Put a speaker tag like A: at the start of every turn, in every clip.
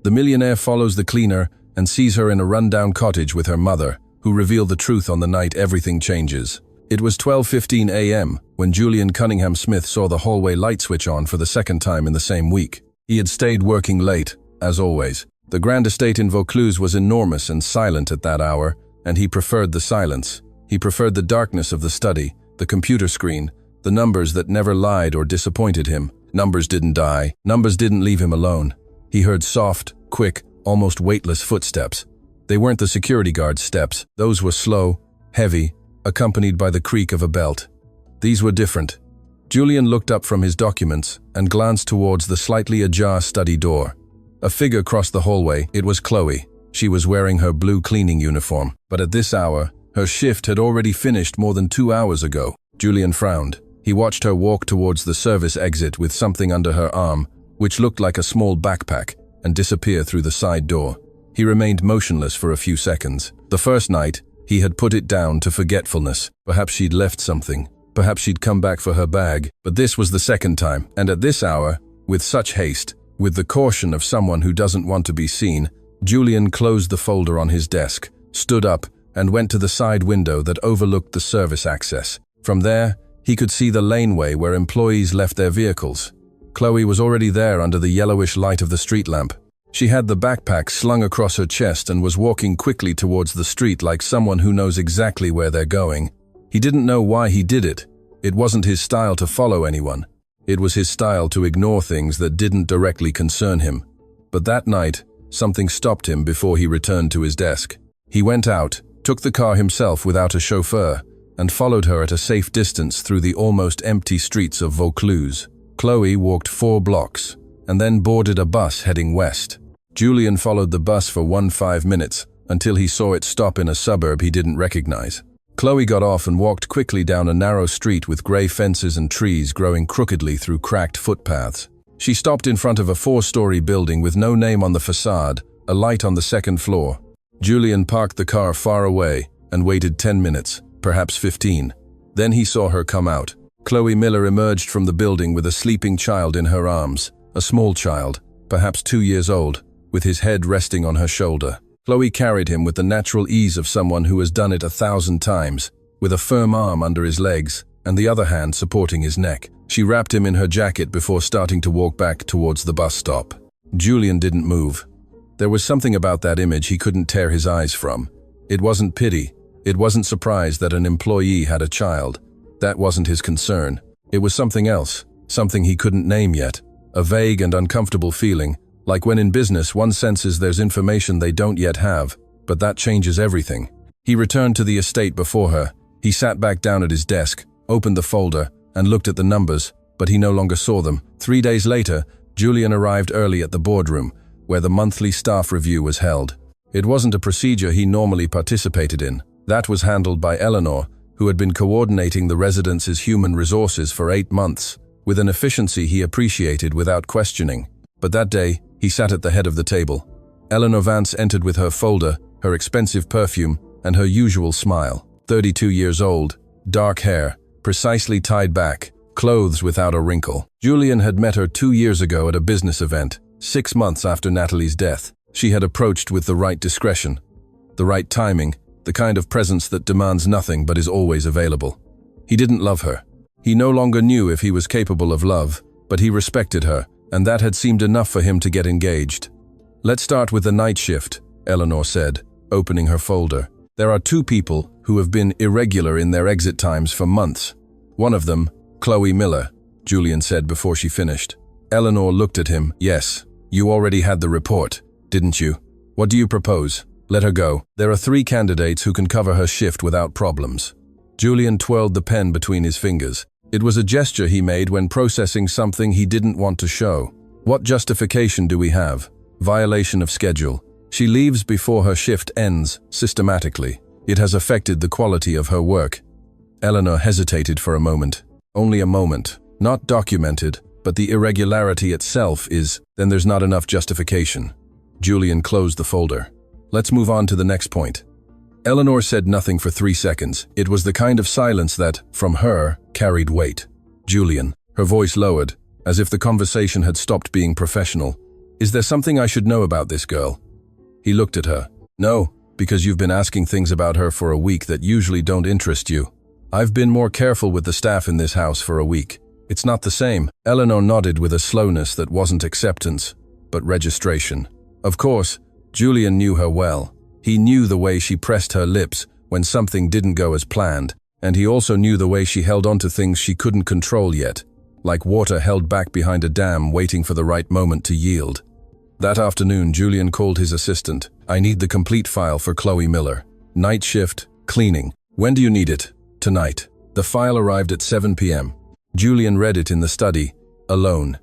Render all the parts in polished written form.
A: The millionaire follows the cleaner and sees her in a rundown cottage with her mother, who reveal the truth on the night everything changes. It was 12:15 a.m. when Julian Cunningham Smith saw the hallway light switch on for the second time in the same week. He had stayed working late, as always. The grand estate in Vaucluse was enormous and silent at that hour, and he preferred the silence. He preferred the darkness of the study, the computer screen, the numbers that never lied or disappointed him. Numbers didn't die. Numbers didn't leave him alone. He heard soft, quick, almost weightless footsteps. They weren't the security guard's steps. Those were slow, heavy, accompanied by the creak of a belt. These were different. Julian looked up from his documents and glanced towards the slightly ajar study door. A figure crossed the hallway. It was Chloe. She was wearing her blue cleaning uniform, but at this hour, her shift had already finished more than 2 hours ago. Julian frowned. He watched her walk towards the service exit with something under her arm, which looked like a small backpack, and disappear through the side door. He remained motionless for a few seconds. The first night, he had put it down to forgetfulness. Perhaps she'd left something. Perhaps she'd come back for her bag. But this was the second time, and at this hour, with such haste, with the caution of someone who doesn't want to be seen, Julian closed the folder on his desk, stood up, and went to the side window that overlooked the service access. From there, he could see the laneway where employees left their vehicles. Chloe was already there under the yellowish light of the street lamp. She had the backpack slung across her chest and was walking quickly towards the street like someone who knows exactly where they're going. He didn't know why he did it. It wasn't his style to follow anyone. It was his style to ignore things that didn't directly concern him. But that night, something stopped him before he returned to his desk. He went out, took the car himself without a chauffeur, and followed her at a safe distance through the almost empty streets of Vaucluse. Chloe walked 4 blocks, and then boarded a bus heading west. Julian followed the bus for 15 minutes, until he saw it stop in a suburb he didn't recognize. Chloe got off and walked quickly down a narrow street with gray fences and trees growing crookedly through cracked footpaths. She stopped in front of a 4-story building with no name on the facade, a light on the second floor. Julian parked the car far away and waited 10 minutes, perhaps 15. Then he saw her come out. Chloe Miller emerged from the building with a sleeping child in her arms, a small child, perhaps 2 years old, with his head resting on her shoulder. Chloe carried him with the natural ease of someone who has done it 1,000 times, with a firm arm under his legs and the other hand supporting his neck. She wrapped him in her jacket before starting to walk back towards the bus stop. Julian didn't move. There was something about that image he couldn't tear his eyes from. It wasn't pity. It wasn't surprise that an employee had a child. That wasn't his concern. It was something else, something he couldn't name yet. A vague and uncomfortable feeling, like when in business one senses there's information they don't yet have, but that changes everything. He returned to the estate before her. He sat back down at his desk, opened the folder, and looked at the numbers, but he no longer saw them. 3 days later, Julian arrived early at the boardroom, where the monthly staff review was held. It wasn't a procedure he normally participated in. That was handled by Eleanor, who had been coordinating the residence's human resources for 8 months, with an efficiency he appreciated without questioning. But that day, he sat at the head of the table. Eleanor Vance entered with her folder, her expensive perfume, and her usual smile. 32 years old, dark hair, precisely tied back, clothes without a wrinkle. Julian had met her 2 years ago at a business event, 6 months after Natalie's death. She had approached with the right discretion, the right timing, the kind of presence that demands nothing but is always available. He didn't love her. He no longer knew if he was capable of love, but he respected her, and that had seemed enough for him to get engaged. "Let's start with the night shift," Eleanor said, opening her folder. "There are 2 people who have been irregular in their exit times for months. One of them, Chloe Miller," Julian said before she finished. Eleanor looked at him. "Yes, you already had the report, didn't you? What do you propose? Let her go. There are 3 candidates who can cover her shift without problems." Julian twirled the pen between his fingers. It was a gesture he made when processing something he didn't want to show. "What justification do we have? Violation of schedule. She leaves before her shift ends, systematically. It has affected the quality of her work." Eleanor hesitated for a moment. Only a moment. Not documented, but the irregularity itself is, then there's not enough justification. Julian closed the folder. "Let's move on to the next point." Eleanor said nothing for 3 seconds. It was the kind of silence that, from her, carried weight. "Julian," her voice lowered, as if the conversation had stopped being professional. Is there something I should know about this girl? He looked at her. No, because you've been asking things about her for a week that usually don't interest you. I've been more careful with the staff in this house for a week. It's not the same. Eleanor nodded with a slowness that wasn't acceptance, but registration. Of course, Julian knew her well. He knew the way she pressed her lips when something didn't go as planned, and he also knew the way she held on to things she couldn't control yet, like water held back behind a dam waiting for the right moment to yield. That afternoon, Julian called his assistant. I need the complete file for Chloe Miller. Night shift, cleaning. When do you need it? Tonight. The file arrived at 7 p.m. Julian read it in the study, alone.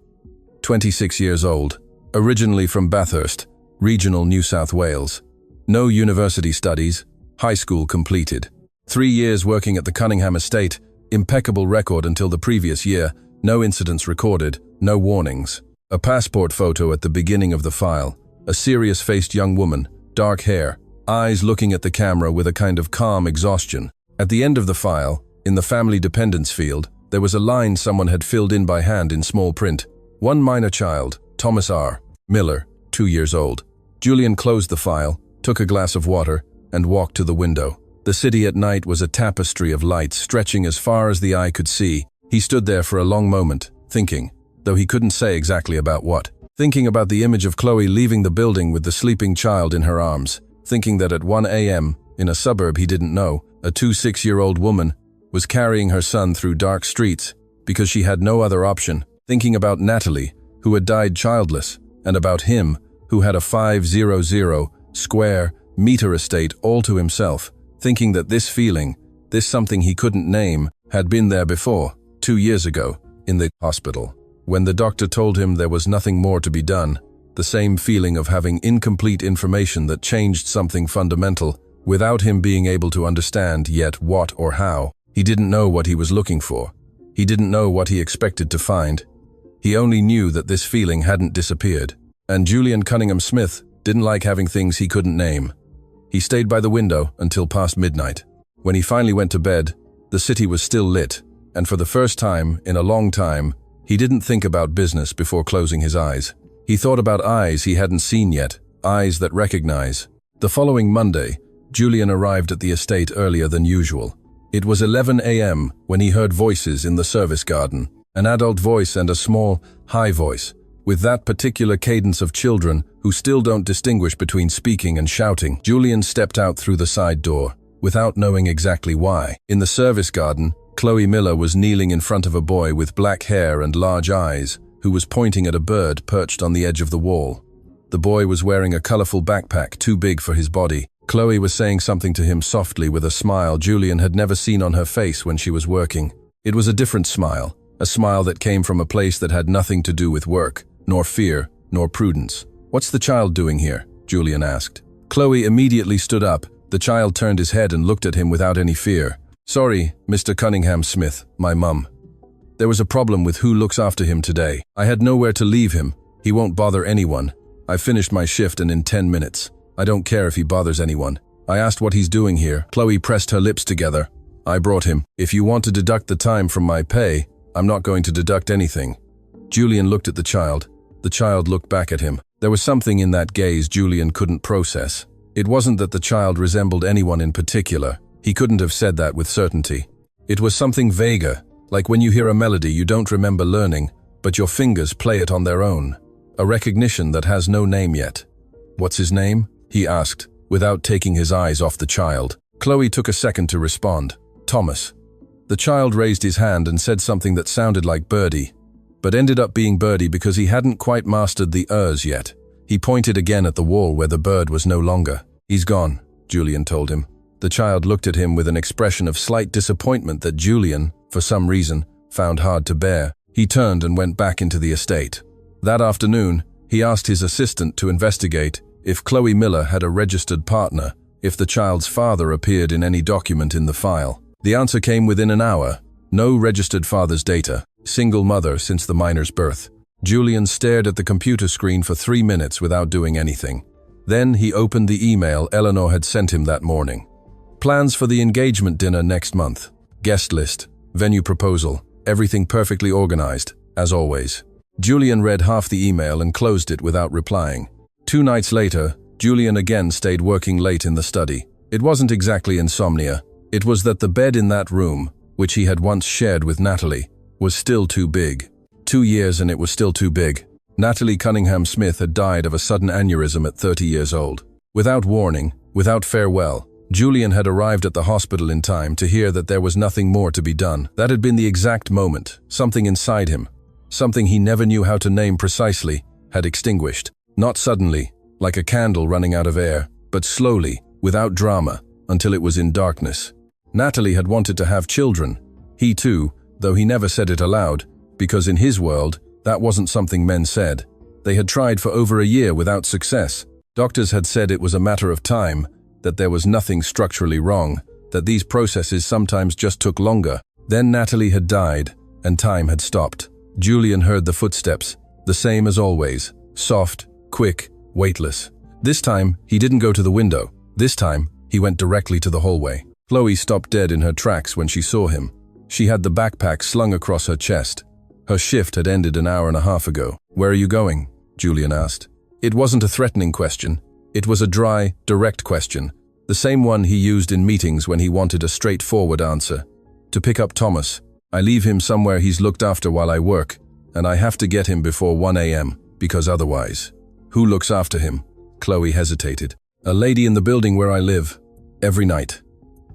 A: 26 years old. Originally from Bathurst, regional New South Wales. No university studies. High school completed. 3 years working at the Cunningham estate. Impeccable record until the previous year. No incidents recorded. No warnings. A passport photo at the beginning of the file. A serious-faced young woman, dark hair, eyes looking at the camera with a kind of calm exhaustion. At the end of the file, in the family dependents field, there was a line someone had filled in by hand in small print. One minor child, Thomas R. Miller, 2 years old. Julian closed the file, took a glass of water, and walked to the window. The city at night was a tapestry of lights stretching as far as the eye could see. He stood there for a long moment, thinking, though he couldn't say exactly about what. Thinking about the image of Chloe leaving the building with the sleeping child in her arms. Thinking that at 1 a.m., in a suburb he didn't know, a 26-year-old woman was carrying her son through dark streets because she had no other option. Thinking about Natalie, who had died childless, and about him, who had a 500 square meter estate all to himself. Thinking that this feeling, this something he couldn't name, had been there before, 2 years ago, in the hospital. When the doctor told him there was nothing more to be done, the same feeling of having incomplete information that changed something fundamental, without him being able to understand yet what or how. He didn't know what he was looking for. He didn't know what he expected to find. He only knew that this feeling hadn't disappeared. And Julian Cunningham Smith didn't like having things he couldn't name. He stayed by the window until past midnight. When he finally went to bed, the city was still lit, and for the first time in a long time, he didn't think about business before closing his eyes. He thought about eyes he hadn't seen yet, eyes that recognize. The following Monday, Julian arrived at the estate earlier than usual. It was 11 a.m. when he heard voices in the service garden, an adult voice and a small, high voice, with that particular cadence of children who still don't distinguish between speaking and shouting. Julian stepped out through the side door, without knowing exactly why. In the service garden, Chloe Miller was kneeling in front of a boy with black hair and large eyes, who was pointing at a bird perched on the edge of the wall. The boy was wearing a colorful backpack too big for his body. Chloe was saying something to him softly with a smile Julian had never seen on her face when she was working. It was a different smile, a smile that came from a place that had nothing to do with work, nor fear, nor prudence. "What's the child doing here?" Julian asked. Chloe immediately stood up. The child turned his head and looked at him without any fear. "Sorry, Mr. Cunningham Smith, my mum. There was a problem with who looks after him today. I had nowhere to leave him. He won't bother anyone. I finished my shift and in 10 minutes. I don't care if he bothers anyone. I asked what he's doing here." Chloe pressed her lips together. "I brought him. If you want to deduct the time from my pay, I'm not going to deduct anything." Julian looked at the child. The child looked back at him. There was something in that gaze Julian couldn't process. It wasn't that the child resembled anyone in particular. He couldn't have said that with certainty. It was something vaguer, like when you hear a melody you don't remember learning, but your fingers play it on their own. A recognition that has no name yet. "What's his name?" he asked, without taking his eyes off the child. Chloe took a second to respond. "Thomas." The child raised his hand and said something that sounded like birdie, but ended up being birdie because he hadn't quite mastered the ers yet. He pointed again at the wall where the bird was no longer. "He's gone," Julian told him. The child looked at him with an expression of slight disappointment that Julian, for some reason, found hard to bear. He turned and went back into the estate. That afternoon, he asked his assistant to investigate if Chloe Miller had a registered partner, if the child's father appeared in any document in the file. The answer came within an hour. No registered father's data. Single mother since the minor's birth. Julian stared at the computer screen for 3 minutes without doing anything. Then he opened the email Eleanor had sent him that morning. Plans for the engagement dinner next month. Guest list. Venue proposal. Everything perfectly organized, as always. Julian read half the email and closed it without replying. 2 nights later, Julian again stayed working late in the study. It wasn't exactly insomnia. It was that the bed in that room, which he had once shared with Natalie, was still too big. 2 years and it was still too big. Natalie Cunningham Smith had died of a sudden aneurysm at 30 years old. Without warning, without farewell, Julian had arrived at the hospital in time to hear that there was nothing more to be done. That had been the exact moment. Something inside him, something he never knew how to name precisely, had extinguished. Not suddenly, like a candle running out of air, but slowly, without drama, until it was in darkness. Natalie had wanted to have children. He too, though he never said it aloud, because in his world, that wasn't something men said. They had tried for over a year without success. Doctors had said it was a matter of time, that there was nothing structurally wrong, that these processes sometimes just took longer. Then Natalie had died, and time had stopped. Julian heard the footsteps, the same as always, soft, quick, weightless. This time, he didn't go to the window. This time, he went directly to the hallway. Chloe stopped dead in her tracks when she saw him. She had the backpack slung across her chest. Her shift had ended an hour and a half ago. "Where are you going?" Julian asked. It wasn't a threatening question. It was a dry, direct question, the same one he used in meetings when he wanted a straightforward answer. "To pick up Thomas. I leave him somewhere he's looked after while I work, and I have to get him before 1 a.m., because otherwise." "Who looks after him?" Chloe hesitated. "A lady in the building where I live. Every night."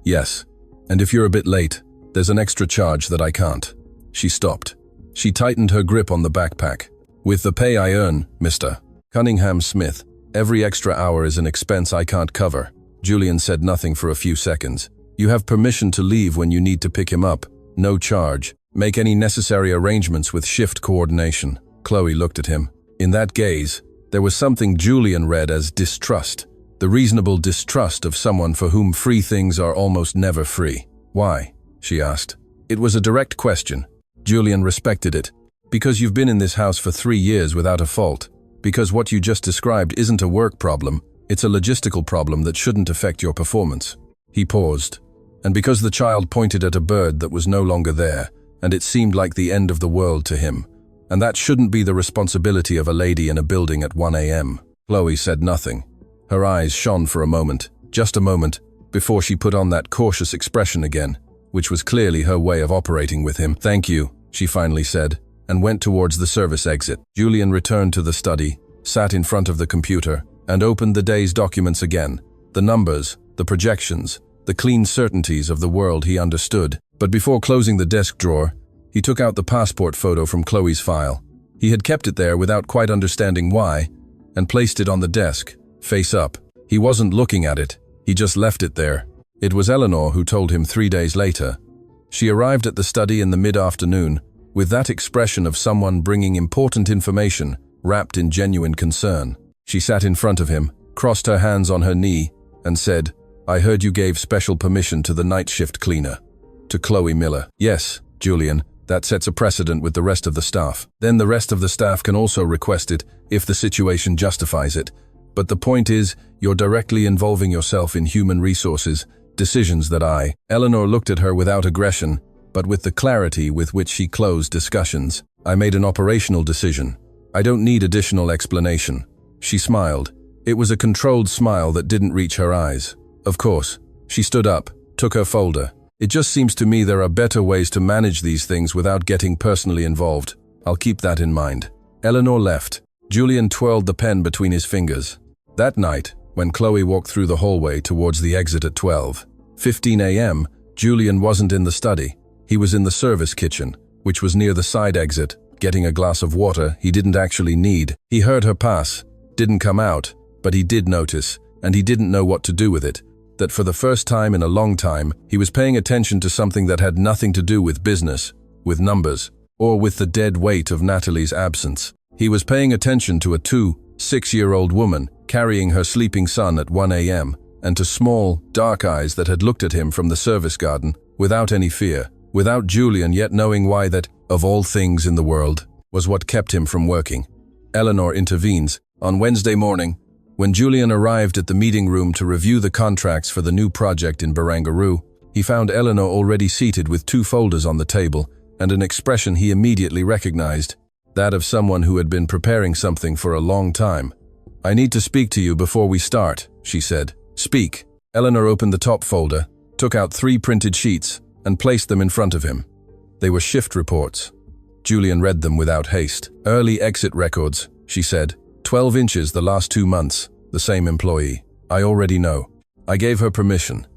A: "Yes. And if you're a bit late, there's an extra charge that I can't." She stopped. She tightened her grip on the backpack. "With the pay I earn, Mr. Cunningham Smith, every extra hour is an expense I can't cover." Julian said nothing for a few seconds. "You have permission to leave when you need to pick him up. No charge. Make any necessary arrangements with shift coordination." Chloe looked at him. In that gaze, there was something Julian read as distrust, the reasonable distrust of someone for whom free things are almost never free. "Why?" she asked. It was a direct question. Julian respected it. "Because you've been in this house for 3 years without a fault. Because what you just described isn't a work problem, it's a logistical problem that shouldn't affect your performance." He paused. "And because the child pointed at a bird that was no longer there, and it seemed like the end of the world to him. And that shouldn't be the responsibility of a lady in a building at 1 a.m. Chloe said nothing. Her eyes shone for a moment, just a moment, before she put on that cautious expression again, which was clearly her way of operating with him. "Thank you," she finally said, and went towards the service exit. Julian returned to the study, sat in front of the computer, and opened the day's documents again. The numbers, the projections, the clean certainties of the world he understood. But before closing the desk drawer, he took out the passport photo from Chloe's file. He had kept it there without quite understanding why, and placed it on the desk, face up. He wasn't looking at it, he just left it there. It was Eleanor who told him 3 days later. She arrived at the study in the mid-afternoon, with that expression of someone bringing important information, wrapped in genuine concern. She sat in front of him, crossed her hands on her knee, and said, "I heard you gave special permission to the night shift cleaner." To Chloe Miller. "Yes, Julian, that sets a precedent with the rest of the staff. Then the rest of the staff can also request it, if the situation justifies it. But the point is, you're directly involving yourself in human resources, decisions that I..." Eleanor looked at her without aggression, but with the clarity with which she closed discussions. "I made an operational decision. I don't need additional explanation." She smiled. It was a controlled smile that didn't reach her eyes. "Of course." She stood up, took her folder. "It just seems to me there are better ways to manage these things without getting personally involved. I'll keep that in mind." Eleanor left. Julian twirled the pen between his fingers. That night, when Chloe walked through the hallway towards the exit at 12:15 a.m., Julian wasn't in the study. He was in the service kitchen, which was near the side exit, getting a glass of water he didn't actually need. He heard her pass, didn't come out, but he did notice, and he didn't know what to do with it, that for the first time in a long time, he was paying attention to something that had nothing to do with business, with numbers, or with the dead weight of Natalie's absence. He was paying attention to a 6-year-old woman carrying her sleeping son at 1 a.m., and to small, dark eyes that had looked at him from the service garden, without any fear, without Julian yet knowing why that, of all things in the world, was what kept him from working. Eleanor intervenes. On Wednesday morning, when Julian arrived at the meeting room to review the contracts for the new project in Barangaroo, he found Eleanor already seated with 2 folders on the table and an expression he immediately recognized. that of someone who had been preparing something for a long time. "I need to speak to you before we start," she said. "Speak." Eleanor opened the top folder, took out 3 printed sheets, and placed them in front of him. They were shift reports. Julian read them without haste. "Early exit records," she said. 12 inches the last 2 months, the same employee. "I already know." I gave her permission.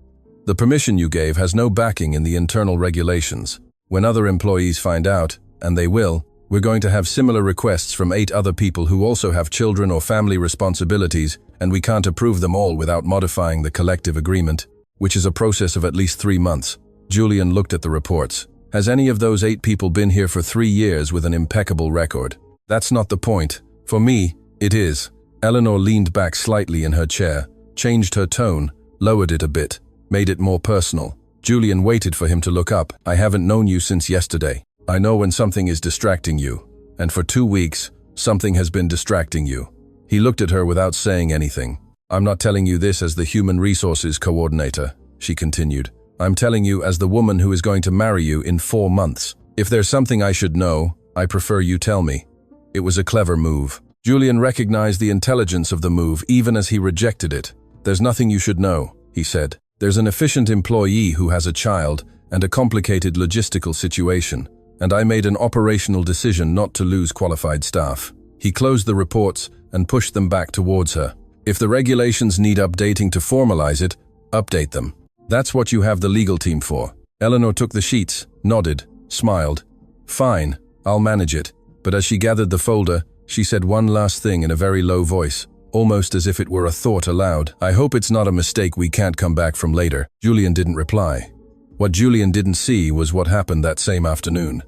A: "The permission you gave has no backing in the internal regulations. When other employees find out, and they will, we're going to have similar requests from 8 other people who also have children or family responsibilities, and we can't approve them all without modifying the collective agreement, which is a process of at least 3 months. Julian looked at the reports. "Has any of those 8 people been here for 3 years with an impeccable record?" "That's not the point. For me, it is." Eleanor leaned back slightly in her chair, changed her tone, lowered it a bit, made it more personal. Julian waited for him to look up. "I haven't known you since yesterday. I know when something is distracting you, and for 2 weeks, something has been distracting you." He looked at her without saying anything. "I'm not telling you this as the human resources coordinator," she continued. "I'm telling you as the woman who is going to marry you in 4 months. If there's something I should know, I prefer you tell me." It was a clever move. Julian recognized the intelligence of the move even as he rejected it. "There's nothing you should know," he said. "There's an efficient employee who has a child and a complicated logistical situation, and I made an operational decision not to lose qualified staff." He closed the reports and pushed them back towards her. "If the regulations need updating to formalize it, update them. That's what you have the legal team for." Eleanor took the sheets, nodded, smiled. "Fine, I'll manage it." But as she gathered the folder, she said one last thing in a very low voice, almost as if it were a thought aloud. "I hope it's not a mistake we can't come back from later." Julian didn't reply. What Julian didn't see was what happened that same afternoon.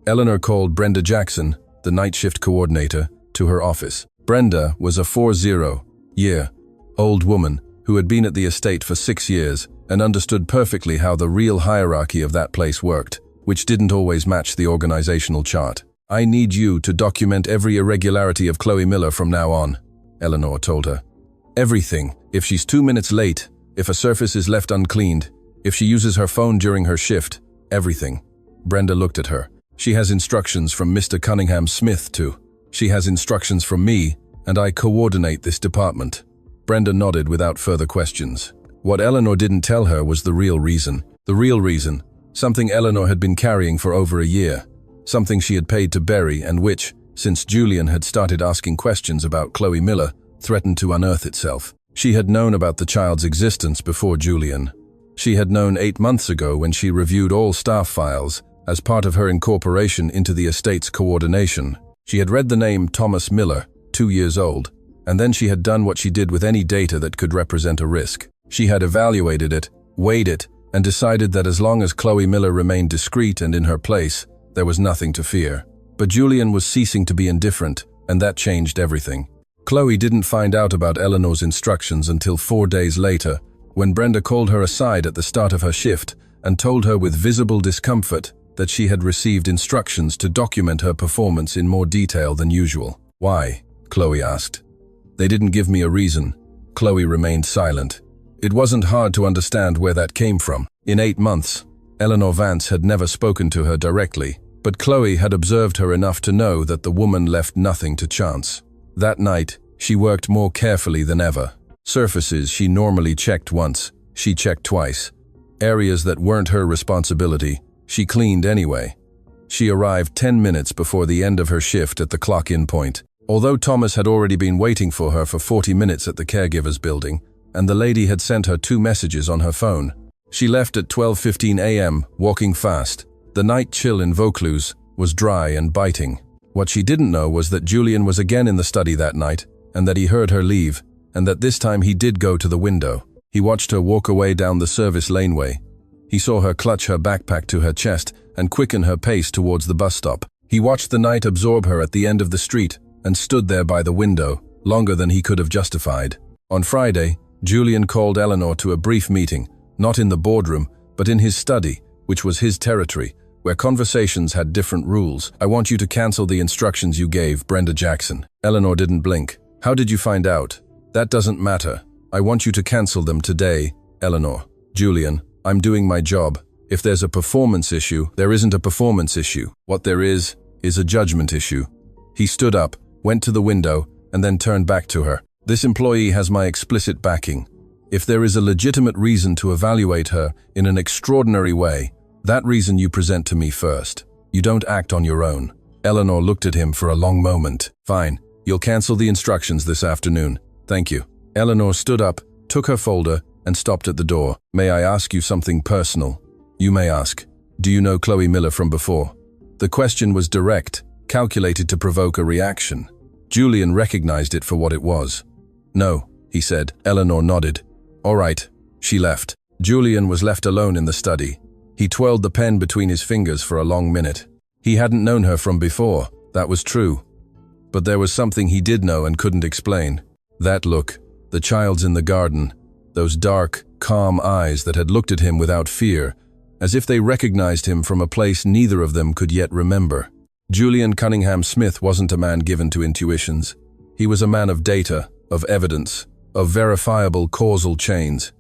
A: Eleanor called Brenda Jackson, the night shift coordinator, to her office. Brenda was a 40-year-old woman who had been at the estate for 6 years and understood perfectly how the real hierarchy of that place worked, which didn't always match the organizational chart. "I need you to document every irregularity of Chloe Miller from now on," Eleanor told her. "Everything. If she's 2 minutes late, if a surface is left uncleaned, if she uses her phone during her shift, everything." Brenda looked at her. "She has instructions from Mr. Cunningham Smith too. She has instructions from me, and I coordinate this department." Brenda nodded without further questions. What Eleanor didn't tell her was the real reason. The real reason. Something Eleanor had been carrying for over a year. Something she had paid to bury and which, since Julian had started asking questions about Chloe Miller, threatened to unearth itself. She had known about the child's existence before Julian. She had known 8 months ago when she reviewed all staff files as part of her incorporation into the estate's coordination. She had read the name Thomas Miller, 2 years old, and then she had done what she did with any data that could represent a risk. She had evaluated it, weighed it, and decided that as long as Chloe Miller remained discreet and in her place, there was nothing to fear. But Julian was ceasing to be indifferent, and that changed everything. Chloe didn't find out about Eleanor's instructions until 4 days later, when Brenda called her aside at the start of her shift and told her with visible discomfort that she had received instructions to document her performance in more detail than usual. "Why?" Chloe asked. "They didn't give me a reason." Chloe remained silent. It wasn't hard to understand where that came from. In 8 months, Eleanor Vance had never spoken to her directly, but Chloe had observed her enough to know that the woman left nothing to chance. That night, she worked more carefully than ever. Surfaces she normally checked once, she checked twice. Areas that weren't her responsibility, she cleaned anyway. She arrived 10 minutes before the end of her shift at the clock-in point. Although Thomas had already been waiting for her for 40 minutes at the caregiver's building, and the lady had sent her 2 messages on her phone. She left at 12:15 a.m., walking fast. The night chill in Vaucluse was dry and biting. What she didn't know was that Julian was again in the study that night, and that he heard her leave, and that this time he did go to the window. He watched her walk away down the service laneway. He saw her clutch her backpack to her chest and quicken her pace towards the bus stop. He watched the night absorb her at the end of the street and stood there by the window, longer than he could have justified. On Friday, Julian called Eleanor to a brief meeting, not in the boardroom, but in his study, which was his territory, where conversations had different rules. "I want you to cancel the instructions you gave, Brenda Jackson." Eleanor didn't blink. "How did you find out?" "That doesn't matter. I want you to cancel them today, Eleanor." "Julian, I'm doing my job. If there's a performance issue, there isn't a performance issue. What there is a judgment issue." He stood up, went to the window, and then turned back to her. This employee has my explicit backing. If there is a legitimate reason to evaluate her in an extraordinary way, that reason you present to me first. You don't act on your own. Eleanor looked at him for a long moment. Fine, you'll cancel the instructions this afternoon. Thank you. Eleanor stood up, took her folder, and stopped at the door. May I ask you something personal? You may ask. Do you know Chloe Miller from before? The question was direct, calculated to provoke a reaction. Julian recognized it for what it was. No, he said. Eleanor nodded. All right. She left. Julian was left alone in the study. He twirled the pen between his fingers for a long minute. He hadn't known her from before, that was true. But there was something he did know and couldn't explain. That look, the child's in the garden, those dark, calm eyes that had looked at him without fear, as if they recognized him from a place neither of them could yet remember. Julian Cunningham Smith wasn't a man given to intuitions. He was a man of data, of evidence, of verifiable causal chains.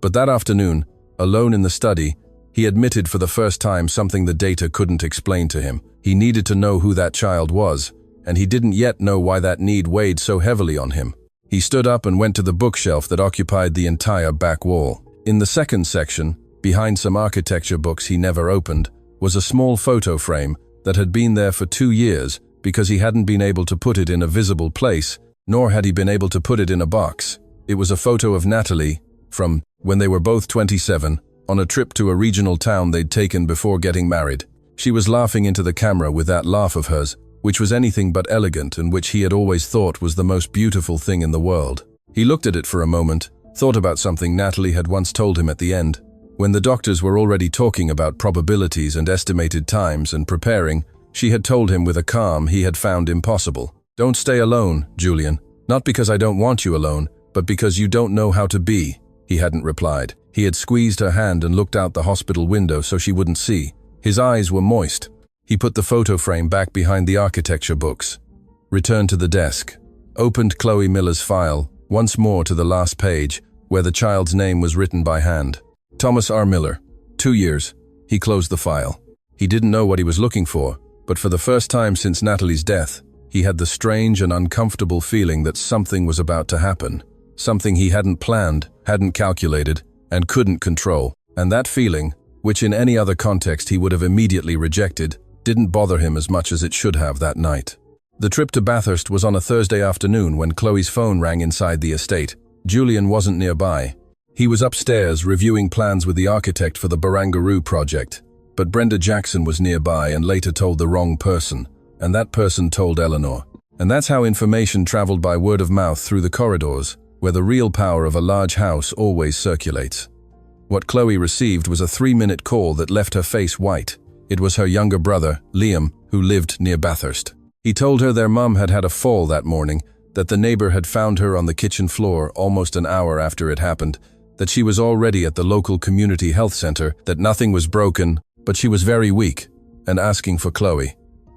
A: But that afternoon, alone in the study, he admitted for the first time something the data couldn't explain to him. He needed to know who that child was, and he didn't yet know why that need weighed so heavily on him. He stood up and went to the bookshelf that occupied the entire back wall. In the second section, behind some architecture books he never opened, was a small photo frame that had been there for 2 years because he hadn't been able to put it in a visible place, nor had he been able to put it in a box. It was a photo of Natalie from when they were both 27, on a trip to a regional town they'd taken before getting married. She was laughing into the camera with that laugh of hers, which was anything but elegant and which he had always thought was the most beautiful thing in the world. He looked at it for a moment, thought about something Natalie had once told him at the end. When the doctors were already talking about probabilities and estimated times and preparing, she had told him with a calm he had found impossible. Don't stay alone, Julian. Not because I don't want you alone, but because you don't know how to be. He hadn't replied. He had squeezed her hand and looked out the hospital window so she wouldn't see. His eyes were moist. He put the photo frame back behind the architecture books, returned to the desk, opened Chloe Miller's file, once more to the last page, where the child's name was written by hand. Thomas R. Miller, 2 years. He closed the file. He didn't know what he was looking for, but for the first time since Natalie's death, he had the strange and uncomfortable feeling that something was about to happen. Something he hadn't planned, hadn't calculated, and couldn't control. And that feeling, which in any other context he would have immediately rejected, didn't bother him as much as it should have that night. The trip to Bathurst was on a Thursday afternoon when Chloe's phone rang inside the estate. Julian wasn't nearby. He was upstairs reviewing plans with the architect for the Barangaroo project, but Brenda Jackson was nearby and later told the wrong person, and that person told Eleanor. And that's how information traveled by word of mouth through the corridors, where the real power of a large house always circulates. What Chloe received was a 3-minute call that left her face white. It was her younger brother, Liam, who lived near Bathurst. He told her their mum had had a fall that morning, that the neighbor had found her on the kitchen floor almost an hour after it happened, that she was already at the local community health center, that nothing was broken, but she was very weak, and asking for Chloe.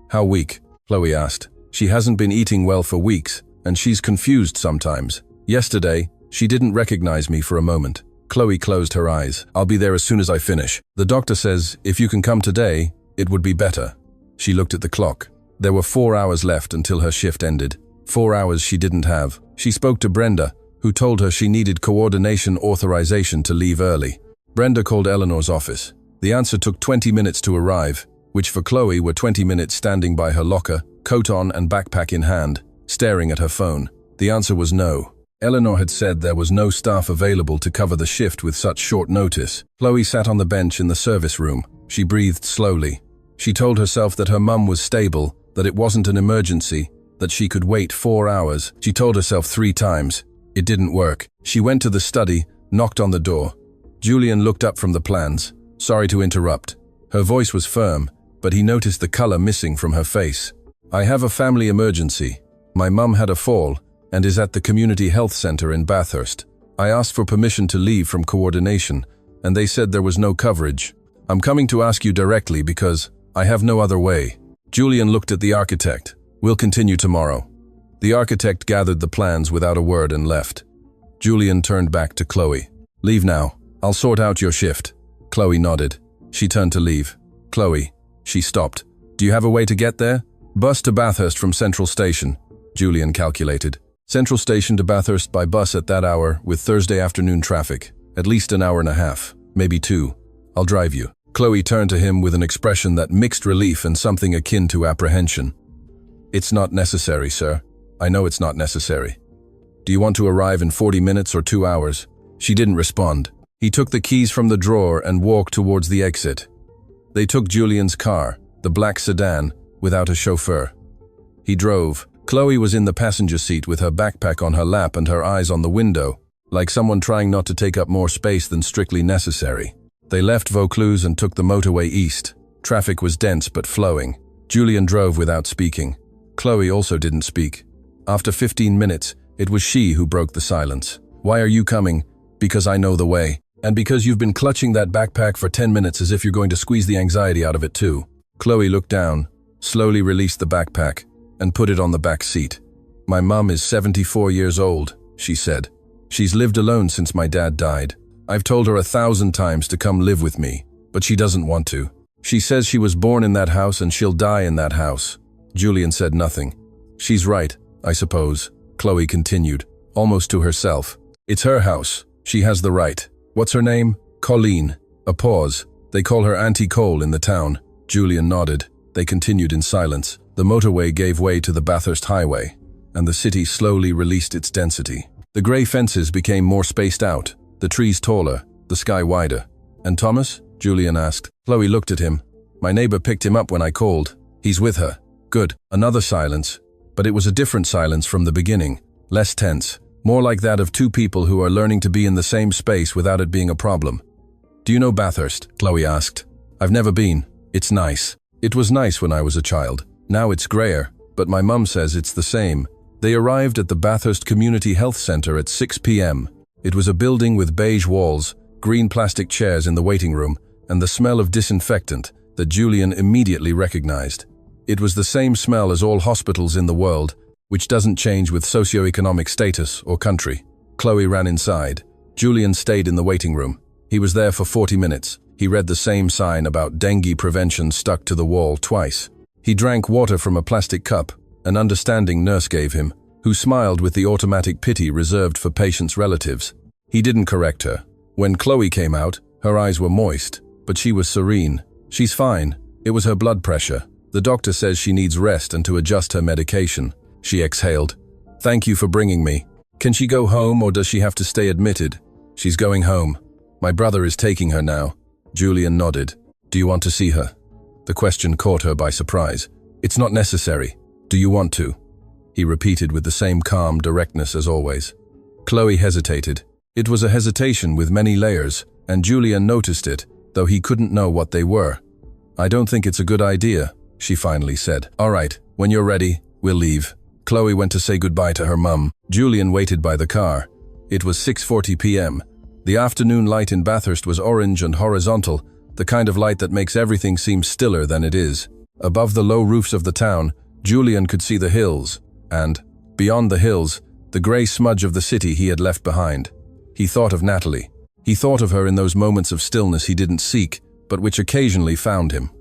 A: How weak? Chloe asked. She hasn't been eating well for weeks, and she's confused sometimes. Yesterday, she didn't recognize me for a moment. Chloe closed her eyes. I'll be there as soon as I finish. The doctor says, if you can come today, it would be better. She looked at the clock. There were 4 hours left until her shift ended. 4 hours she didn't have. She spoke to Brenda, who told her she needed coordination authorization to leave early. Brenda called Eleanor's office. The answer took 20 minutes to arrive, which for Chloe were 20 minutes standing by her locker, coat on and backpack in hand, staring at her phone. The answer was no. Eleanor had said there was no staff available to cover the shift with such short notice. Chloe sat on the bench in the service room. She breathed slowly. She told herself that her mum was stable, that it wasn't an emergency, that she could wait 4 hours. She told herself 3 times. It didn't work. She went to the study, knocked on the door. Julian looked up from the plans. Sorry to interrupt. Her voice was firm, but he noticed the color missing from her face. I have a family emergency. My mum had a fall and is at the community health center in Bathurst. I asked for permission to leave from coordination, and they said there was no coverage. I'm coming to ask you directly because I have no other way. Julian looked at the architect. We'll continue tomorrow. The architect gathered the plans without a word and left. Julian turned back to Chloe. Leave now. I'll sort out your shift. Chloe nodded. She turned to leave. Chloe. She stopped. Do you have a way to get there? Bus to Bathurst from Central Station, Julian calculated. Central Station to Bathurst by bus at that hour with Thursday afternoon traffic. At least an hour and a half, maybe 2. I'll drive you. Chloe turned to him with an expression that mixed relief and something akin to apprehension. It's not necessary, sir. I know it's not necessary. Do you want to arrive in 40 minutes or 2 hours? She didn't respond. He took the keys from the drawer and walked towards the exit. They took Julian's car, the black sedan, without a chauffeur. He drove. Chloe was in the passenger seat with her backpack on her lap and her eyes on the window, like someone trying not to take up more space than strictly necessary. They left Vaucluse and took the motorway east. Traffic was dense but flowing. Julian drove without speaking. Chloe also didn't speak. After 15 minutes, it was she who broke the silence. Why are you coming? Because I know the way. And because you've been clutching that backpack for 10 minutes as if you're going to squeeze the anxiety out of it too. Chloe looked down, slowly released the backpack, and put it on the back seat. My mum is 74 years old, she said. She's lived alone since my dad died. I've told her 1,000 times to come live with me, but she doesn't want to. She says she was born in that house and she'll die in that house. Julian said nothing. She's right, I suppose, Chloe continued, almost to herself. It's her house. She has the right. What's her name? Colleen. A pause. They call her Auntie Cole in the town. Julian nodded. They continued in silence. The motorway gave way to the Bathurst Highway, and the city slowly released its density. The grey fences became more spaced out, the trees taller, the sky wider. And Thomas? Julian asked. Chloe looked at him. My neighbor picked him up when I called. He's with her. Good. Another silence. But it was a different silence from the beginning. Less tense. More like that of two people who are learning to be in the same space without it being a problem. Do you know Bathurst? Chloe asked. I've never been. It's nice. It was nice when I was a child. Now it's grayer, but my mum says it's the same. They arrived at the Bathurst Community Health Centre at 6 p.m. It was a building with beige walls, green plastic chairs in the waiting room, and the smell of disinfectant that Julian immediately recognized. It was the same smell as all hospitals in the world, which doesn't change with socioeconomic status or country. Chloe ran inside. Julian stayed in the waiting room. He was there for 40 minutes. He read the same sign about dengue prevention stuck to the wall twice. He drank water from a plastic cup, an understanding nurse gave him, who smiled with the automatic pity reserved for patients' relatives. He didn't correct her. When Chloe came out, her eyes were moist, but she was serene. She's fine. It was her blood pressure. The doctor says she needs rest and to adjust her medication. She exhaled. Thank you for bringing me. Can she go home or does she have to stay admitted? She's going home. My brother is taking her now. Julian nodded. Do you want to see her? The question caught her by surprise. It's not necessary. Do you want to? He repeated with the same calm directness as always. Chloe hesitated. It was a hesitation with many layers, and Julian noticed it, though he couldn't know what they were. I don't think it's a good idea, she finally said. All right, when you're ready, we'll leave. Chloe went to say goodbye to her mum. Julian waited by the car. It was 6:40 p.m. The afternoon light in Bathurst was orange and horizontal, the kind of light that makes everything seem stiller than it is. Above the low roofs of the town, Julian could see the hills, and, beyond the hills, the grey smudge of the city he had left behind. He thought of Natalie. He thought of her in those moments of stillness he didn't seek, but which occasionally found him.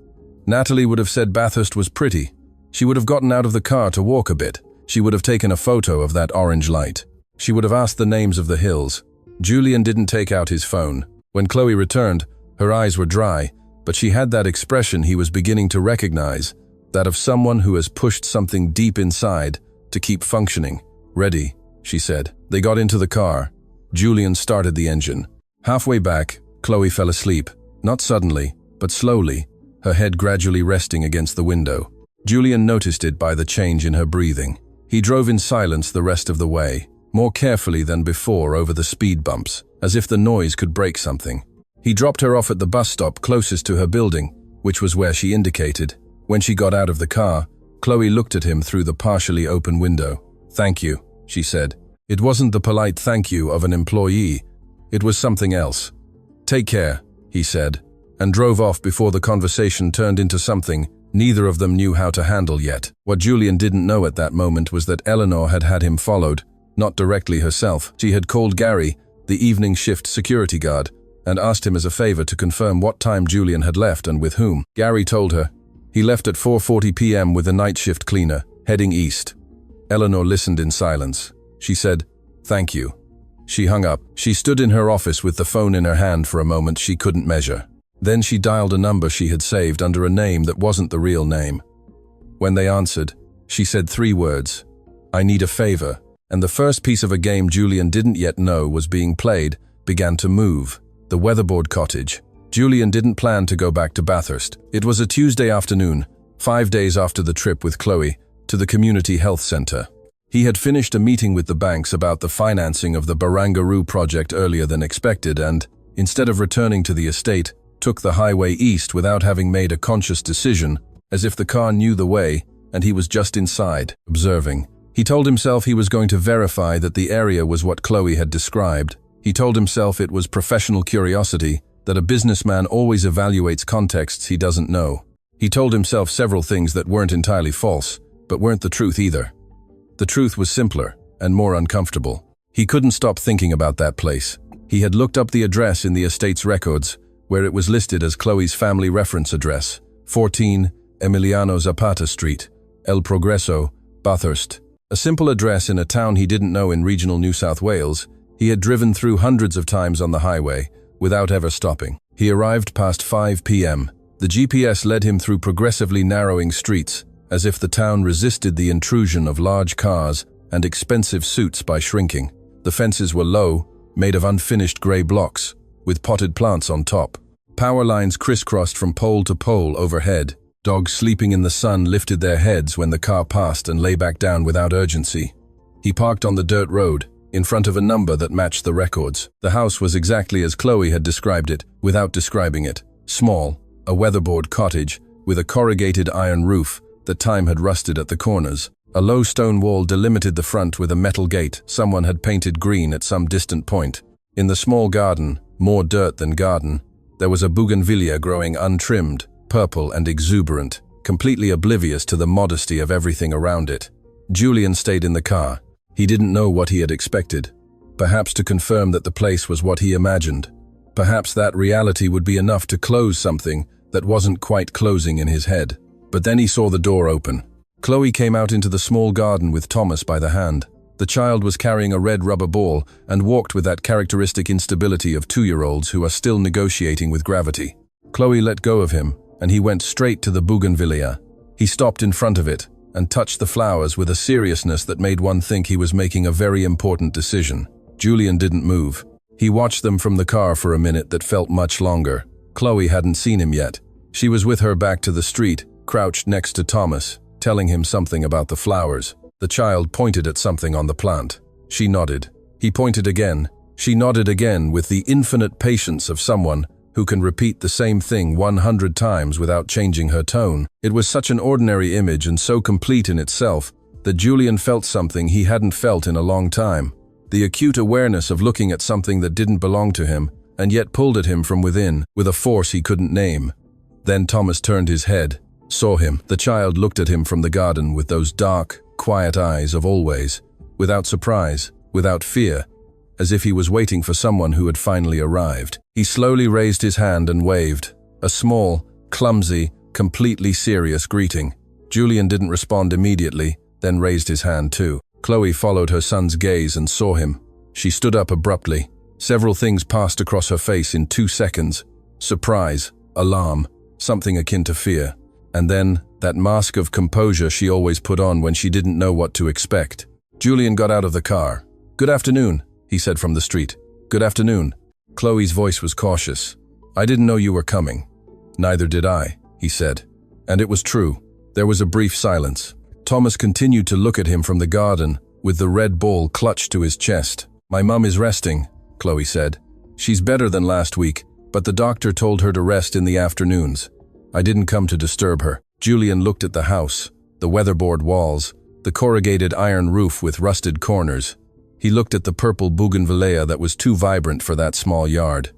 A: Natalie would have said Bathurst was pretty. She would have gotten out of the car to walk a bit. She would have taken a photo of that orange light. She would have asked the names of the hills. Julian didn't take out his phone. When Chloe returned, her eyes were dry, but she had that expression he was beginning to recognize, that of someone who has pushed something deep inside to keep functioning. Ready, she said. They got into the car. Julian started the engine. Halfway back, Chloe fell asleep, not suddenly, but slowly, her head gradually resting against the window. Julian noticed it by the change in her breathing. He drove in silence the rest of the way, more carefully than before over the speed bumps, as if the noise could break something. He dropped her off at the bus stop closest to her building, which was where she indicated. When she got out of the car, Chloe looked at him through the partially open window. Thank you, she said. It wasn't the polite thank you of an employee. It was something else. Take care, he said, and drove off before the conversation turned into something neither of them knew how to handle yet. What Julian didn't know at that moment was that Eleanor had had him followed, not directly herself. She had called Gary, the evening shift security guard, and asked him as a favor to confirm what time Julian had left and with whom. Gary told her, He left at 4:40 p.m. with a night shift cleaner, heading east. Eleanor listened in silence. She said, "Thank you." She hung up. She stood in her office with the phone in her hand for a moment she couldn't measure. Then she dialed a number she had saved under a name that wasn't the real name. When they answered, she said 3 words, "I need a favor," and the first piece of a game Julian didn't yet know was being played began to move. The weatherboard cottage. Julian didn't plan to go back to Bathurst. It was a Tuesday afternoon, 5 days after the trip with Chloe to the community health center. He had finished a meeting with the banks about the financing of the Barangaroo project earlier than expected and, instead of returning to the estate, took the highway east without having made a conscious decision, as if the car knew the way and he was just inside, observing. He told himself he was going to verify that the area was what Chloe had described. He told himself it was professional curiosity, that a businessman always evaluates contexts he doesn't know. He told himself several things that weren't entirely false, but weren't the truth either. The truth was simpler and more uncomfortable. He couldn't stop thinking about that place. He had looked up the address in the estate's records, where it was listed as Chloe's family reference address, 14 Emiliano Zapata Street, El Progreso, Bathurst. A simple address in a town he didn't know in regional New South Wales. He had driven through hundreds of times on the highway, without ever stopping. He arrived past 5 p.m. The GPS led him through progressively narrowing streets, as if the town resisted the intrusion of large cars and expensive suits by shrinking. The fences were low, made of unfinished grey blocks, with potted plants on top. Power lines crisscrossed from pole to pole overhead. Dogs sleeping in the sun lifted their heads when the car passed and lay back down without urgency. He parked on the dirt road, in front of a number that matched the records. The house was exactly as Chloe had described it, without describing it. Small, a weatherboard cottage, with a corrugated iron roof that time had rusted at the corners. A low stone wall delimited the front with a metal gate someone had painted green at some distant point. In the small garden, more dirt than garden, there was a bougainvillea growing untrimmed, purple and exuberant, completely oblivious to the modesty of everything around it. Julian stayed in the car. He didn't know what he had expected. Perhaps to confirm that the place was what he imagined. Perhaps that reality would be enough to close something that wasn't quite closing in his head. But then he saw the door open. Chloe came out into the small garden with Thomas by the hand. The child was carrying a red rubber ball and walked with that characteristic instability of 2-year-olds who are still negotiating with gravity. Chloe let go of him, and he went straight to the bougainvillea. He stopped in front of it and touched the flowers with a seriousness that made one think he was making a very important decision. Julian didn't move. He watched them from the car for a minute that felt much longer. Chloe hadn't seen him yet. She was with her back to the street, crouched next to Thomas, telling him something about the flowers. The child pointed at something on the plant. She nodded. He pointed again. She nodded again with the infinite patience of someone who can repeat the same thing 100 times without changing her tone. It was such an ordinary image and so complete in itself that Julian felt something he hadn't felt in a long time. The acute awareness of looking at something that didn't belong to him and yet pulled at him from within with a force he couldn't name. Then Thomas turned his head, saw him. The child looked at him from the garden with those dark, quiet eyes of always, without surprise, without fear, as if he was waiting for someone who had finally arrived. He slowly raised his hand and waved, a small, clumsy, completely serious greeting. Julian didn't respond immediately, then raised his hand too. Chloe followed her son's gaze and saw him. She stood up abruptly. Several things passed across her face in 2 seconds. Surprise, alarm, something akin to fear. And then, that mask of composure she always put on when she didn't know what to expect. Julian got out of the car. "Good afternoon," he said from the street. "Good afternoon." Chloe's voice was cautious. "I didn't know you were coming." "Neither did I," he said. And it was true. There was a brief silence. Thomas continued to look at him from the garden, with the red ball clutched to his chest. "My mum is resting," Chloe said. "She's better than last week, but the doctor told her to rest in the afternoons. I didn't come to disturb her." Julian looked at the house, the weatherboard walls, the corrugated iron roof with rusted corners. He looked at the purple bougainvillea that was too vibrant for that small yard.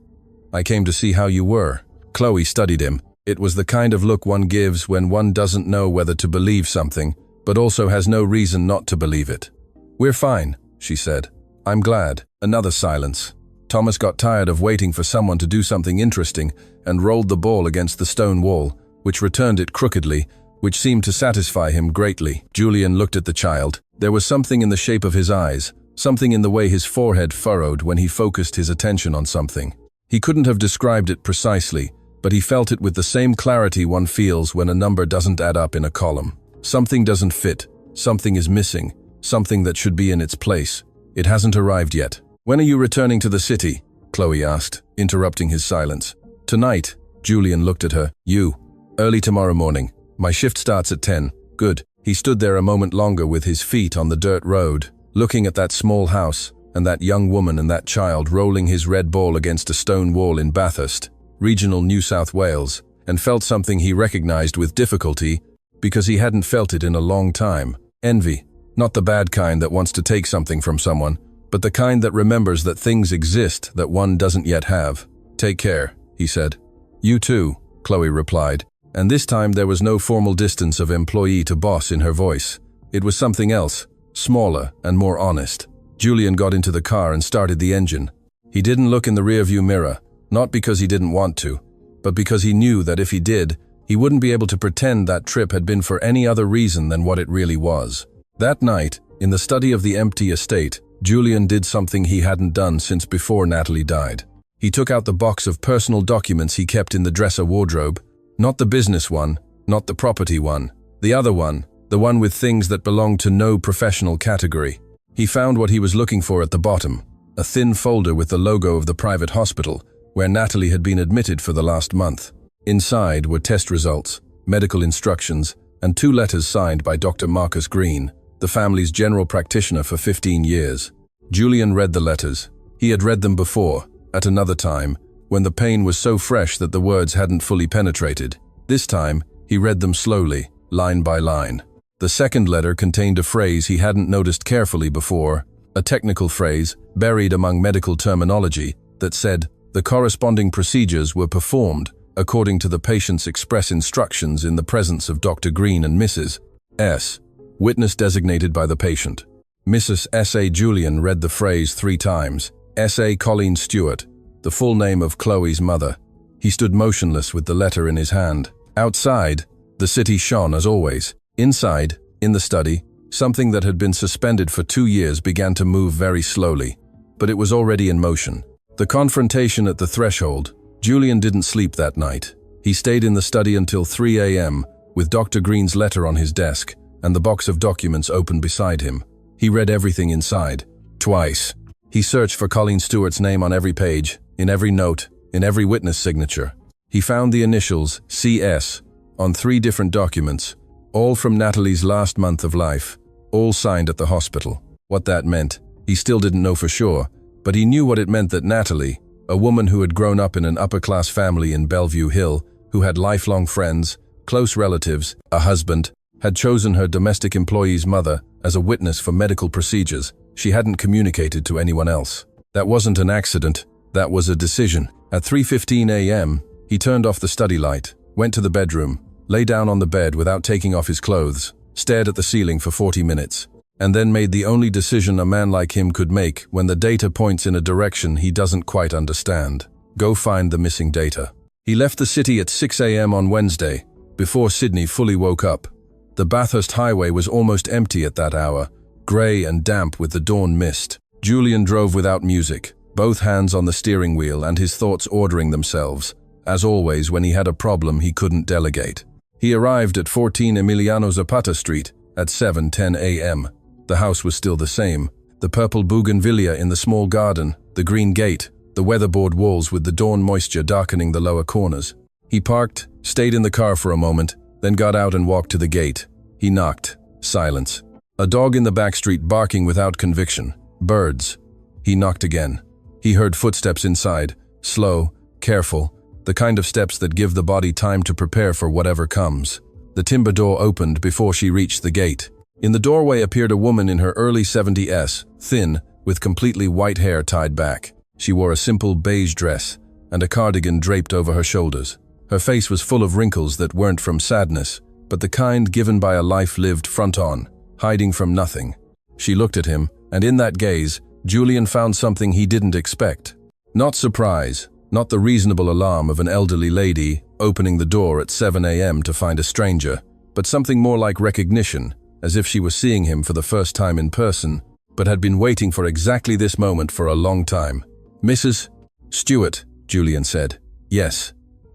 A: "I came to see how you were." Chloe studied him. It was the kind of look one gives when one doesn't know whether to believe something, but also has no reason not to believe it. "We're fine," she said. "I'm glad." Another silence. Thomas got tired of waiting for someone to do something interesting and rolled the ball against the stone wall, which returned it crookedly, which seemed to satisfy him greatly. Julian looked at the child. There was something in the shape of his eyes, something in the way his forehead furrowed when he focused his attention on something. He couldn't have described it precisely, but he felt it with the same clarity one feels when a number doesn't add up in a column. Something doesn't fit, something is missing, something that should be in its place. It hasn't arrived yet. "When are you returning to the city?" Chloe asked, interrupting his silence. "Tonight." Julian looked at her. "You." "Early tomorrow morning. My shift starts at 10. "Good." He stood there a moment longer with his feet on the dirt road, looking at that small house, and that young woman and that child rolling his red ball against a stone wall in Bathurst, regional New South Wales, and felt something he recognized with difficulty because he hadn't felt it in a long time. Envy. Not the bad kind that wants to take something from someone, but the kind that remembers that things exist that one doesn't yet have. "Take care," he said. "You too," Chloe replied, and this time there was no formal distance of employee to boss in her voice. It was something else, smaller and more honest. Julian got into the car and started the engine. He didn't look in the rearview mirror, not because he didn't want to, but because he knew that if he did, he wouldn't be able to pretend that trip had been for any other reason than what it really was. That night, in the study of the empty estate, Julian did something he hadn't done since before Natalie died. He took out the box of personal documents he kept in the dresser wardrobe, not the business one, not the property one, the other one, the one with things that belonged to no professional category. He found what he was looking for at the bottom, a thin folder with the logo of the private hospital, where Natalie had been admitted for the last month. Inside were test results, medical instructions, and 2 letters signed by Dr. Marcus Green, the family's general practitioner for 15 years. Julian read the letters. He had read them before, at another time, when the pain was so fresh that the words hadn't fully penetrated. This time, he read them slowly, line by line. The second letter contained a phrase he hadn't noticed carefully before, a technical phrase, buried among medical terminology, that said, "The corresponding procedures were performed according to the patient's express instructions in the presence of Dr. Green and Mrs. S. Witness designated by the patient." Mrs. S.A. Julian read the phrase 3 times. S.A. Colleen Stewart, the full name of Chloe's mother. He stood motionless with the letter in his hand. Outside, the city shone as always. Inside, in the study, something that had been suspended for 2 years began to move very slowly, but it was already in motion. The confrontation at the threshold. Julian didn't sleep that night. He stayed in the study until 3 a.m., with Dr. Green's letter on his desk and the box of documents open beside him. He read everything inside, twice. He searched for Colleen Stewart's name on every page, in every note, in every witness signature. He found the initials, C.S., on 3 different documents, all from Natalie's last month of life, all signed at the hospital. What that meant, he still didn't know for sure, but he knew what it meant that Natalie, a woman who had grown up in an upper-class family in Bellevue Hill, who had lifelong friends, close relatives, a husband, had chosen her domestic employee's mother as a witness for medical procedures she hadn't communicated to anyone else. That wasn't an accident, that was a decision. At 3:15 a.m., he turned off the study light, went to the bedroom, lay down on the bed without taking off his clothes, stared at the ceiling for 40 minutes, and then made the only decision a man like him could make when the data points in a direction he doesn't quite understand. Go find the missing data. He left the city at 6 a.m. on Wednesday, before Sydney fully woke up. The Bathurst highway was almost empty at that hour, grey and damp with the dawn mist. Julian drove without music, both hands on the steering wheel and his thoughts ordering themselves. As always, when he had a problem he couldn't delegate. He arrived at 14 Emiliano Zapata Street at 7:10 a.m. The house was still the same. The purple bougainvillea in the small garden, the green gate, the weatherboard walls with the dawn moisture darkening the lower corners. He parked, stayed in the car for a moment, then got out and walked to the gate. He knocked. Silence. A dog in the back street barking without conviction. Birds. He knocked again. He heard footsteps inside, slow, careful, the kind of steps that give the body time to prepare for whatever comes. The timber door opened before she reached the gate. In the doorway appeared a woman in her early 70s, thin, with completely white hair tied back. She wore a simple beige dress and a cardigan draped over her shoulders. Her face was full of wrinkles that weren't from sadness, but the kind given by a life lived front on, hiding from nothing. She looked at him, and in that gaze, Julian found something he didn't expect. Not surprise, Not the reasonable alarm of an elderly lady opening the door at 7 a.m. to find a stranger, but something more like recognition, as if she was seeing him for the first time in person, but had been waiting for exactly this moment for a long time. "Mrs. Stewart," Julian said. "Yes."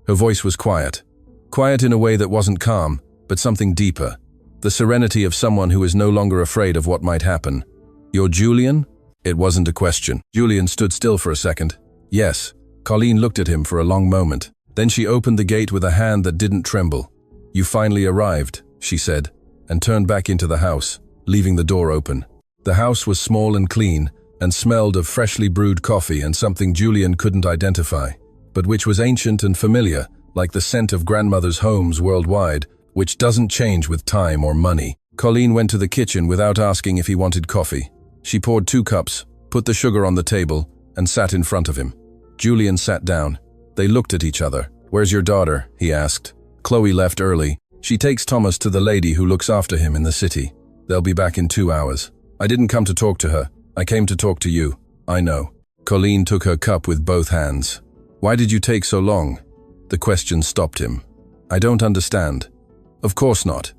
A: Her voice was quiet. Quiet in a way that wasn't calm, but something deeper. The serenity of someone who is no longer afraid of what might happen. "You're Julian?" It wasn't a question. Julian stood still for a second. "Yes." Colleen looked at him for a long moment. Then she opened the gate with a hand that didn't tremble. "You finally arrived," she said, and turned back into the house, leaving the door open. The house was small and clean, and smelled of freshly brewed coffee and something Julian couldn't identify, but which was ancient and familiar, like the scent of grandmother's homes worldwide, which doesn't change with time or money. Colleen went to the kitchen without asking if he wanted coffee. She poured 2 cups, put the sugar on the table, and sat in front of him. Julian sat down. They looked at each other. "Where's your daughter?" he asked. "Chloe left early. She takes Thomas to the lady who looks after him in the city. They'll be back in 2 hours. I didn't come to talk to her. I came to talk to you." "I know." Colleen took her cup with both hands. "Why did you take so long?" The question stopped him. "I don't understand." "Of course not.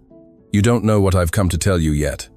A: You don't know what I've come to tell you yet."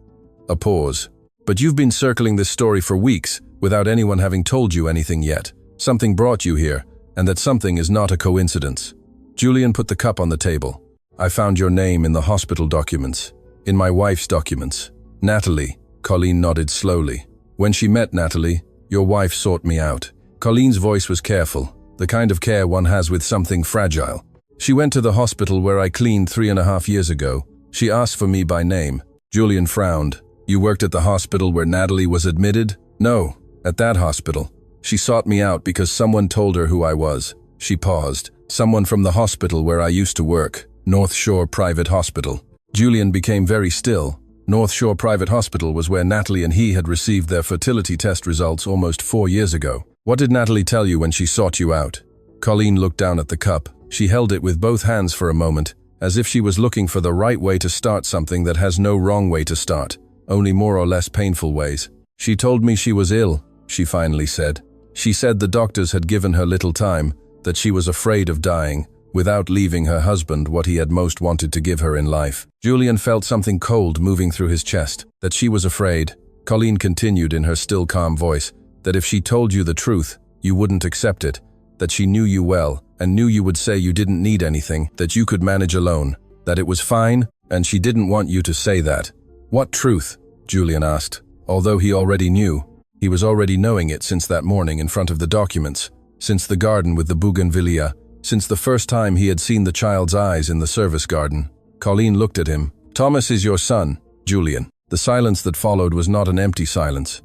A: A pause. "But you've been circling this story for weeks without anyone having told you anything yet. Something brought you here, and that something is not a coincidence." Julian put the cup on the table. "I found your name in the hospital documents. In my wife's documents. Natalie." Colleen nodded slowly. "When she met Natalie, your wife sought me out." Colleen's voice was careful, the kind of care one has with something fragile. "She went to the hospital where I cleaned 3.5 years ago. She asked for me by name." Julian frowned. "You worked at the hospital where Natalie was admitted?" "No, at that hospital. She sought me out because someone told her who I was." She paused. "Someone from the hospital where I used to work, North Shore Private Hospital." Julian became very still. North Shore Private Hospital was where Natalie and he had received their fertility test results almost 4 years ago. "What did Natalie tell you when she sought you out?" Colleen looked down at the cup. She held it with both hands for a moment, as if she was looking for the right way to start something that has no wrong way to start, only more or less painful ways. "She told me she was ill," she finally said. "She said the doctors had given her little time, that she was afraid of dying, without leaving her husband what he had most wanted to give her in life." Julian felt something cold moving through his chest. "That she was afraid," Colleen continued in her still calm voice, "that if she told you the truth, you wouldn't accept it, that she knew you well, and knew you would say you didn't need anything, that you could manage alone, that it was fine, and she didn't want you to say that." "What truth?" Julian asked. Although he already knew, he was already knowing it since that morning in front of the documents, since the garden with the bougainvillea, since the first time he had seen the child's eyes in the service garden. Colleen looked at him. "Thomas is your son, Julian." The silence that followed was not an empty silence.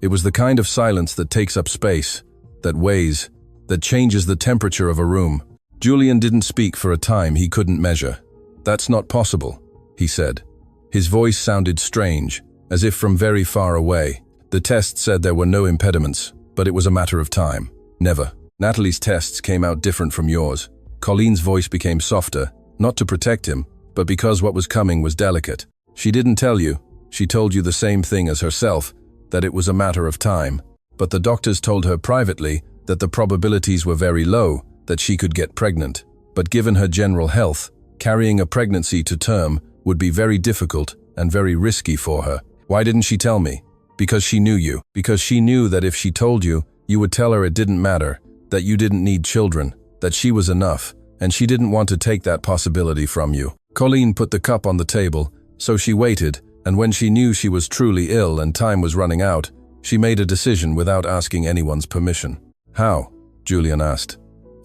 A: It was the kind of silence that takes up space, that weighs, that changes the temperature of a room. Julian didn't speak for a time he couldn't measure. "That's not possible," he said. His voice sounded strange, as if from very far away. "The test said there were no impediments, but it was a matter of time." "Never. Natalie's tests came out different from yours." Colleen's voice became softer, not to protect him, but because what was coming was delicate. "She didn't tell you. She told you the same thing as herself, that it was a matter of time. But the doctors told her privately that the probabilities were very low that she could get pregnant. But given her general health, carrying a pregnancy to term would be very difficult and very risky for her." "Why didn't she tell me?" "Because she knew you. Because she knew that if she told you, you would tell her it didn't matter, that you didn't need children, that she was enough, and she didn't want to take that possibility from you." Colleen put the cup on the table, so she waited, and when she knew she was truly ill and time was running out, she made a decision without asking anyone's permission. "How?" Julian asked.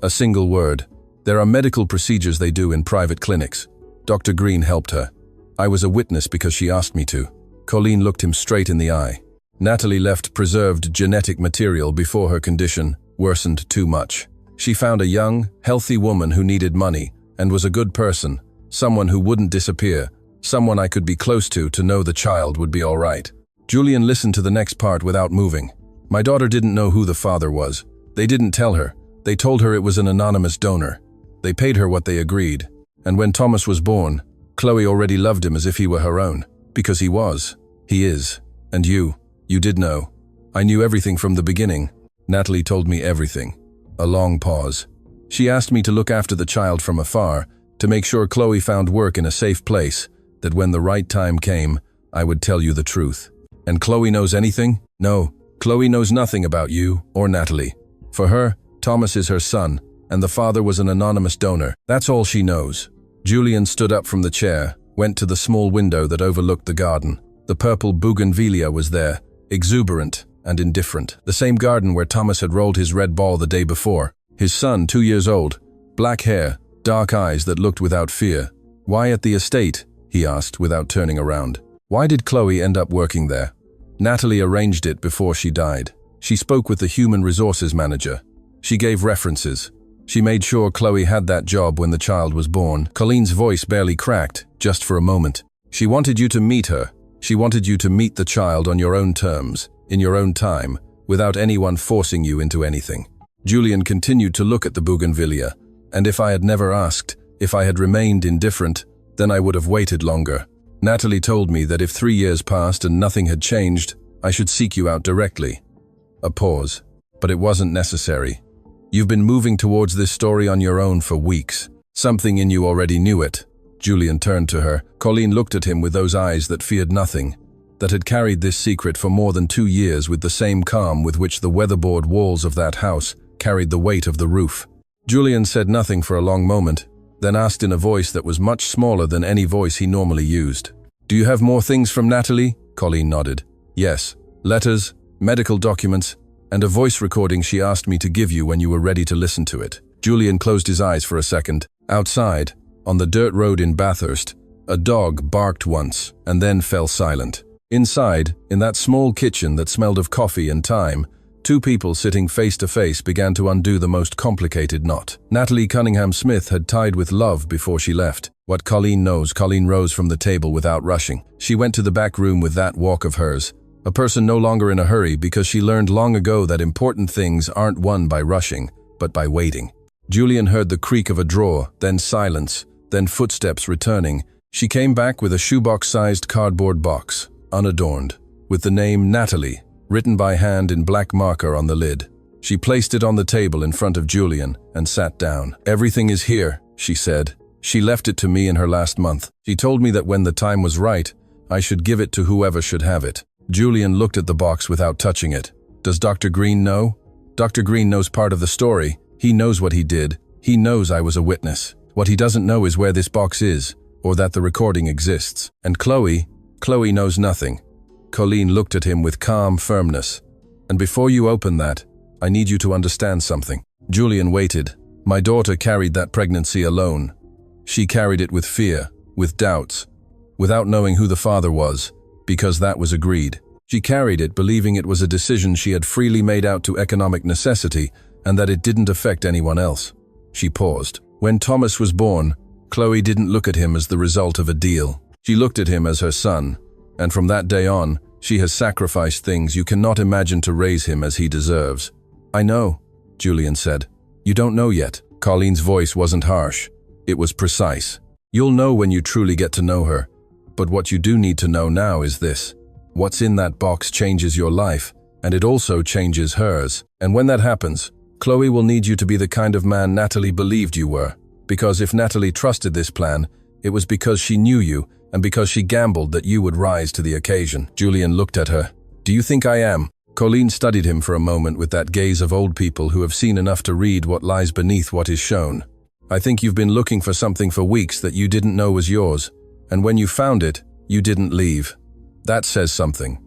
A: "A single word. There are medical procedures they do in private clinics. Dr. Green helped her. I was a witness because she asked me to." Colleen looked him straight in the eye. "Natalie left preserved genetic material before her condition worsened too much. She found a young, healthy woman who needed money and was a good person, someone who wouldn't disappear, someone I could be close to know the child would be all right." Julian listened to the next part without moving. "My daughter didn't know who the father was. They didn't tell her. They told her it was an anonymous donor. They paid her what they agreed. And when Thomas was born, Chloe already loved him as if he were her own. Because he was. He is. And you did know. I knew everything from the beginning. Natalie told me everything. A long pause. She asked me to look after the child from afar, to make sure Chloe found work in a safe place, that when the right time came, I would tell you the truth. And Chloe knows anything? No, Chloe knows nothing about you or Natalie. For her, Thomas is her son, and the father was an anonymous donor. That's all she knows. Julian stood up from the chair, went to the small window that overlooked the garden. The purple bougainvillea was there, exuberant and indifferent. The same garden where Thomas had rolled his red ball the day before. His son, 2 years old, black hair, dark eyes that looked without fear. Why at the estate? He asked without turning around. Why did Chloe end up working there? Natalie arranged it before she died. She spoke with the human resources manager. She gave references. She made sure Chloe had that job when the child was born. Colleen's voice barely cracked, just for a moment. She wanted you to meet her. She wanted you to meet the child on your own terms, in your own time, without anyone forcing you into anything. Julian continued to look at the bougainvillea, and if I had never asked, if I had remained indifferent, then I would have waited longer. Natalie told me that if 3 years passed and nothing had changed, I should seek you out directly. A pause. But it wasn't necessary. You've been moving towards this story on your own for weeks. Something in you already knew it. Julian turned to her. Colleen looked at him with those eyes that feared nothing, that had carried this secret for more than 2 years with the same calm with which the weatherboard walls of that house carried the weight of the roof. Julian said nothing for a long moment, then asked in a voice that was much smaller than any voice he normally used. Do you have more things from Natalie? Colleen nodded. Yes. Letters, medical documents, and a voice recording she asked me to give you when you were ready to listen to it. Julian closed his eyes for a second. Outside, on the dirt road in Bathurst, a dog barked once and then fell silent. Inside, in that small kitchen that smelled of coffee and thyme, 2 people sitting face to face began to undo the most complicated knot. Natalie Cunningham Smith had tied with love before she left. What Colleen knows, Colleen rose from the table without rushing. She went to the back room with that walk of hers, a person no longer in a hurry because she learned long ago that important things aren't won by rushing, but by waiting. Julian heard the creak of a drawer, then silence, then footsteps returning. She came back with a shoebox-sized cardboard box, unadorned, with the name Natalie, written by hand in black marker on the lid. She placed it on the table in front of Julian and sat down. Everything is here, she said. She left it to me in her last month. She told me that when the time was right, I should give it to whoever should have it. Julian looked at the box without touching it. Does Dr. Green know? Dr. Green knows part of the story. He knows what he did. He knows I was a witness. What he doesn't know is where this box is, or that the recording exists. And Chloe knows nothing. Colleen looked at him with calm firmness. And before you open that, I need you to understand something. Julian waited. My daughter carried that pregnancy alone. She carried it with fear, with doubts, without knowing who the father was, because that was agreed. She carried it believing it was a decision she had freely made out to economic necessity and that it didn't affect anyone else. She paused. When Thomas was born, Chloe didn't look at him as the result of a deal. She looked at him as her son, and from that day on, she has sacrificed things you cannot imagine to raise him as he deserves. I know, Julian said. You don't know yet. Colleen's voice wasn't harsh. It was precise. You'll know when you truly get to know her. But what you do need to know now is this. What's in that box changes your life, and it also changes hers. And when that happens, Chloe will need you to be the kind of man Natalie believed you were. Because if Natalie trusted this plan, it was because she knew you, and because she gambled that you would rise to the occasion. Julian looked at her. Do you think I am? Colleen studied him for a moment with that gaze of old people who have seen enough to read what lies beneath what is shown. I think you've been looking for something for weeks that you didn't know was yours, and when you found it, you didn't leave. That says something.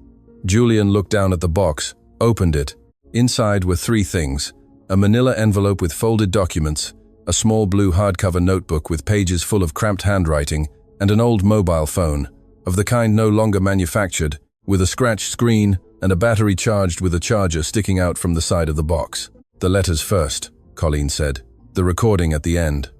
A: Julian looked down at the box, opened it. Inside were 3 things: a manila envelope with folded documents, a small blue hardcover notebook with pages full of cramped handwriting, and an old mobile phone, of the kind no longer manufactured, with a scratched screen and a battery charged with a charger sticking out from the side of the box. The letters first, Colleen said. The recording at the end.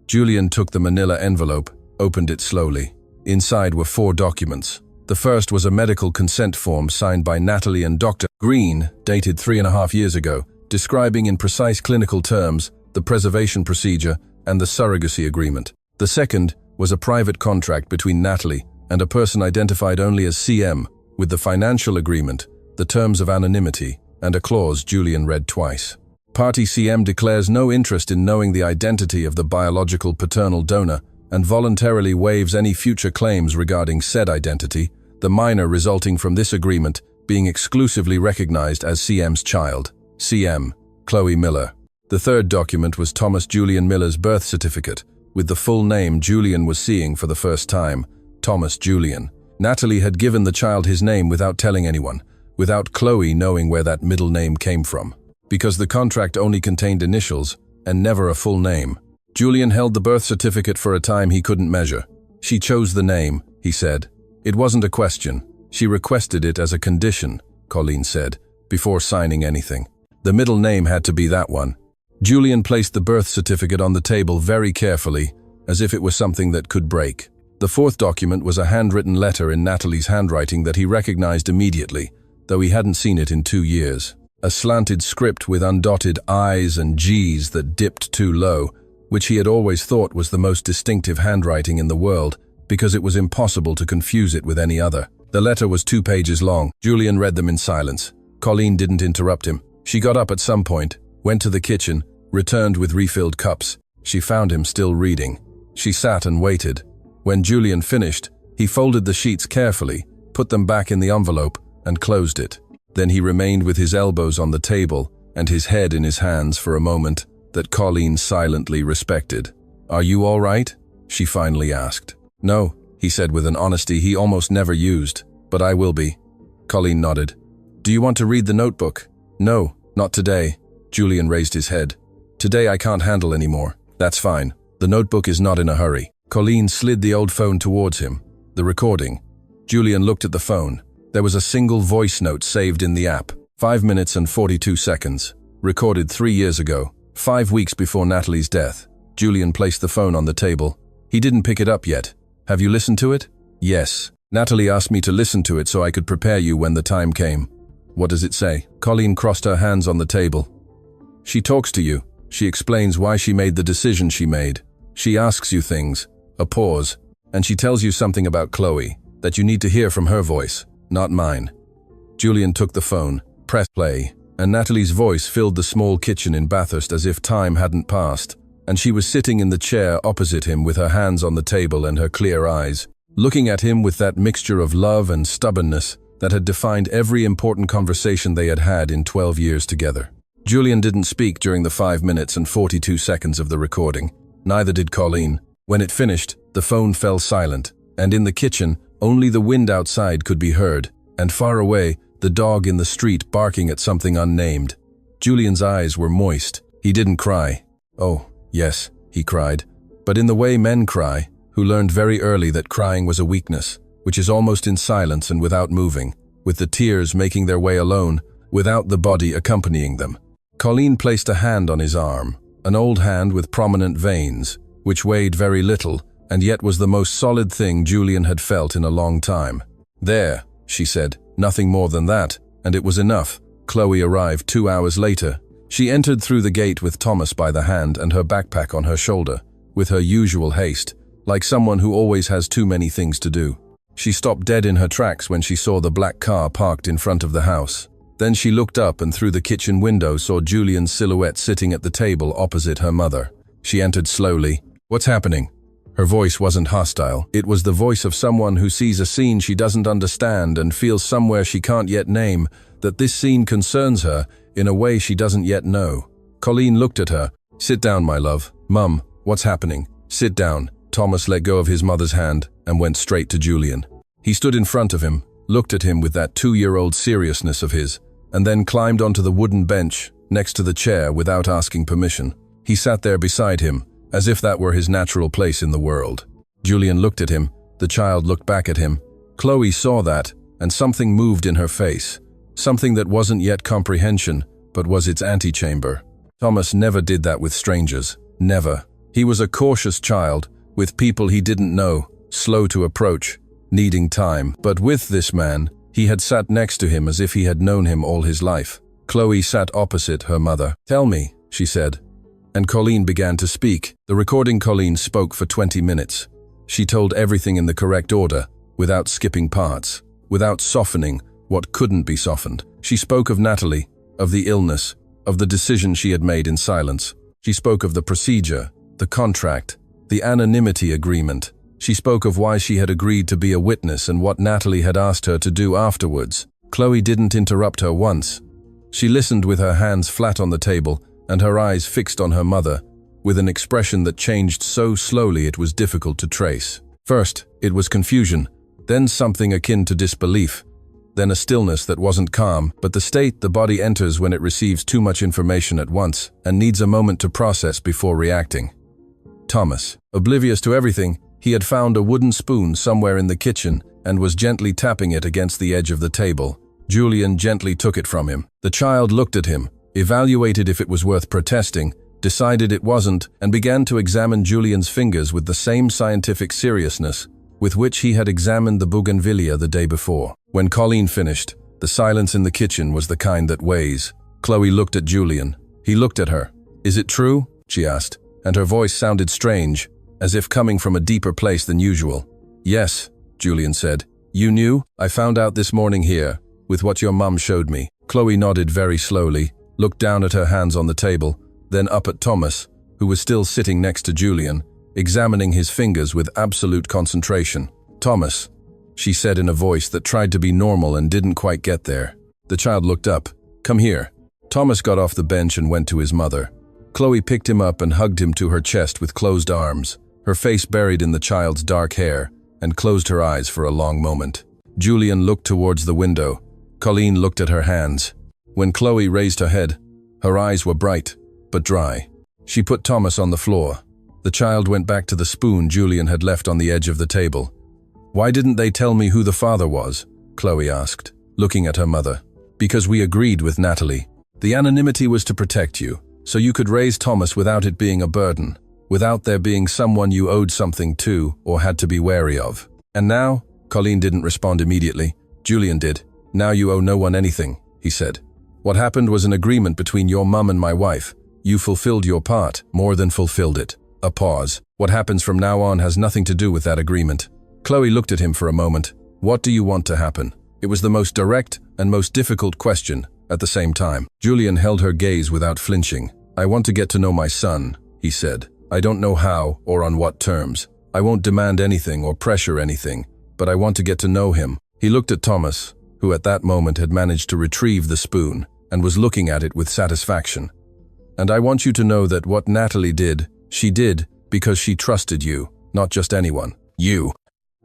A: Julian took the manila envelope, opened it slowly. Inside were 4 documents. The first was a medical consent form signed by Natalie and Dr. Green, dated 3.5 years ago, describing in precise clinical terms the preservation procedure and the surrogacy agreement. The second was a private contract between Natalie and a person identified only as CM, with the financial agreement, the terms of anonymity, and a clause Julian read twice. Party CM declares no interest in knowing the identity of the biological paternal donor and voluntarily waives any future claims regarding said identity, the minor resulting from this agreement being exclusively recognized as CM's child. CM, Chloe Miller. The third document was Thomas Julian Miller's birth certificate, with the full name Julian was seeing for the first time, Thomas Julian. Natalie had given the child his name without telling anyone, without Chloe knowing where that middle name came from, because the contract only contained initials and never a full name. Julian held the birth certificate for a time he couldn't measure. She chose the name, he said. It wasn't a question. She requested it as a condition, Colleen said, before signing anything. The middle name had to be that one. Julian placed the birth certificate on the table very carefully, as if it was something that could break. The fourth document was a handwritten letter in Natalie's handwriting that he recognized immediately, though he hadn't seen it in 2 years. A slanted script with undotted I's and G's that dipped too low, which he had always thought was the most distinctive handwriting in the world, because it was impossible to confuse it with any other. The letter was 2 pages long. Julian read them in silence. Colleen didn't interrupt him. She got up at some point, went to the kitchen, returned with refilled cups. She found him still reading. She sat and waited. When Julian finished, he folded the sheets carefully, put them back in the envelope, and closed it. Then he remained with his elbows on the table and his head in his hands for a moment that Colleen silently respected. "Are you all right?" she finally asked. "No," he said with an honesty he almost never used, "but I will be." Colleen nodded. "Do you want to read the notebook?" "No, not today." Julian raised his head. "Today I can't handle anymore." "That's fine. The notebook is not in a hurry." Colleen slid the old phone towards him. The recording. Julian looked at the phone. There was a single voice note saved in the app. 5 minutes and 42 seconds. Recorded 3 years ago, 5 weeks before Natalie's death. Julian placed the phone on the table. He didn't pick it up yet. "Have you listened to it?" "Yes. Natalie asked me to listen to it so I could prepare you when the time came." "What does it say?" Colleen crossed her hands on the table. "She talks to you. She explains why she made the decision she made. She asks you things." A pause. "And she tells you something about Chloe, that you need to hear from her voice, not mine." Julian took the phone, pressed play, and Natalie's voice filled the small kitchen in Bathurst as if time hadn't passed, and she was sitting in the chair opposite him with her hands on the table and her clear eyes, looking at him with that mixture of love and stubbornness that had defined every important conversation they had had in 12 years together. Julian didn't speak during the 5 minutes and 42 seconds of the recording. Neither did Colleen. When it finished, the phone fell silent, and in the kitchen, only the wind outside could be heard, and far away, the dog in the street barking at something unnamed. Julian's eyes were moist. He didn't cry. "Oh, yes," he cried, but in the way men cry, who learned very early that crying was a weakness, which is almost in silence and without moving, with the tears making their way alone, without the body accompanying them. Colleen placed a hand on his arm, an old hand with prominent veins, which weighed very little, and yet was the most solid thing Julian had felt in a long time. "There," she said, "nothing more than that," and it was enough. Chloe arrived 2 hours later. She entered through the gate with Thomas by the hand and her backpack on her shoulder, with her usual haste, like someone who always has too many things to do. She stopped dead in her tracks when she saw the black car parked in front of the house. Then she looked up and through the kitchen window saw Julian's silhouette sitting at the table opposite her mother. She entered slowly. "What's happening?" Her voice wasn't hostile. It was the voice of someone who sees a scene she doesn't understand and feels somewhere she can't yet name that this scene concerns her in a way she doesn't yet know. Colleen looked at her. "Sit down, my love." "Mum, what's happening?" "Sit down." Thomas let go of his mother's hand and went straight to Julian. He stood in front of him, looked at him with that 2-year-old seriousness of his, and then climbed onto the wooden bench next to the chair without asking permission. He sat there beside him, as if that were his natural place in the world. Julian looked at him. The child looked back at him. Chloe saw that, and something moved in her face. Something that wasn't yet comprehension, but was its antechamber. Thomas never did that with strangers. Never. He was a cautious child, with people he didn't know, slow to approach, needing time. But with this man, he had sat next to him as if he had known him all his life. Chloe sat opposite her mother. "Tell me," she said. And Colleen began to speak. The recording Colleen spoke for 20 minutes. She told everything in the correct order, without skipping parts, without softening what couldn't be softened. She spoke of Natalie, of the illness, of the decision she had made in silence. She spoke of the procedure, the contract, the anonymity agreement. She spoke of why she had agreed to be a witness and what Natalie had asked her to do afterwards. Chloe didn't interrupt her once. She listened with her hands flat on the table and her eyes fixed on her mother, with an expression that changed so slowly it was difficult to trace. First, it was confusion, then something akin to disbelief, then a stillness that wasn't calm, but the state the body enters when it receives too much information at once and needs a moment to process before reacting. Thomas, oblivious to everything, he had found a wooden spoon somewhere in the kitchen and was gently tapping it against the edge of the table. Julian gently took it from him. The child looked at him, evaluated if it was worth protesting, decided it wasn't, and began to examine Julian's fingers with the same scientific seriousness with which he had examined the bougainvillea the day before. When Colleen finished, the silence in the kitchen was the kind that weighs. Chloe looked at Julian. He looked at her. "Is it true?" she asked, and her voice sounded strange, as if coming from a deeper place than usual. "Yes," Julian said. "You knew? I found out this morning here, with what your mum showed me." Chloe nodded very slowly, looked down at her hands on the table, then up at Thomas, who was still sitting next to Julian, examining his fingers with absolute concentration. "Thomas," she said in a voice that tried to be normal and didn't quite get there. The child looked up. "Come here." Thomas got off the bench and went to his mother. Chloe picked him up and hugged him to her chest with closed arms, her face buried in the child's dark hair, and closed her eyes for a long moment. Julian looked towards the window. Colleen looked at her hands. When Chloe raised her head, her eyes were bright, but dry. She put Thomas on the floor. The child went back to the spoon Julian had left on the edge of the table. "Why didn't they tell me who the father was?" Chloe asked, looking at her mother. "Because we agreed with Natalie. The anonymity was to protect you, so you could raise Thomas without it being a burden, without there being someone you owed something to or had to be wary of. And now?" Colleen didn't respond immediately. Julian did. "Now you owe no one anything," he said. "What happened was an agreement between your mum and my wife. You fulfilled your part, more than fulfilled it." A pause. "What happens from now on has nothing to do with that agreement." Chloe looked at him for a moment. "What do you want to happen?" It was the most direct and most difficult question at the same time. Julian held her gaze without flinching. "I want to get to know my son," he said. "I don't know how or on what terms. I won't demand anything or pressure anything, but I want to get to know him." He looked at Thomas, who at that moment had managed to retrieve the spoon and was looking at it with satisfaction. "And I want you to know that what Natalie did, she did because she trusted you, not just anyone. You."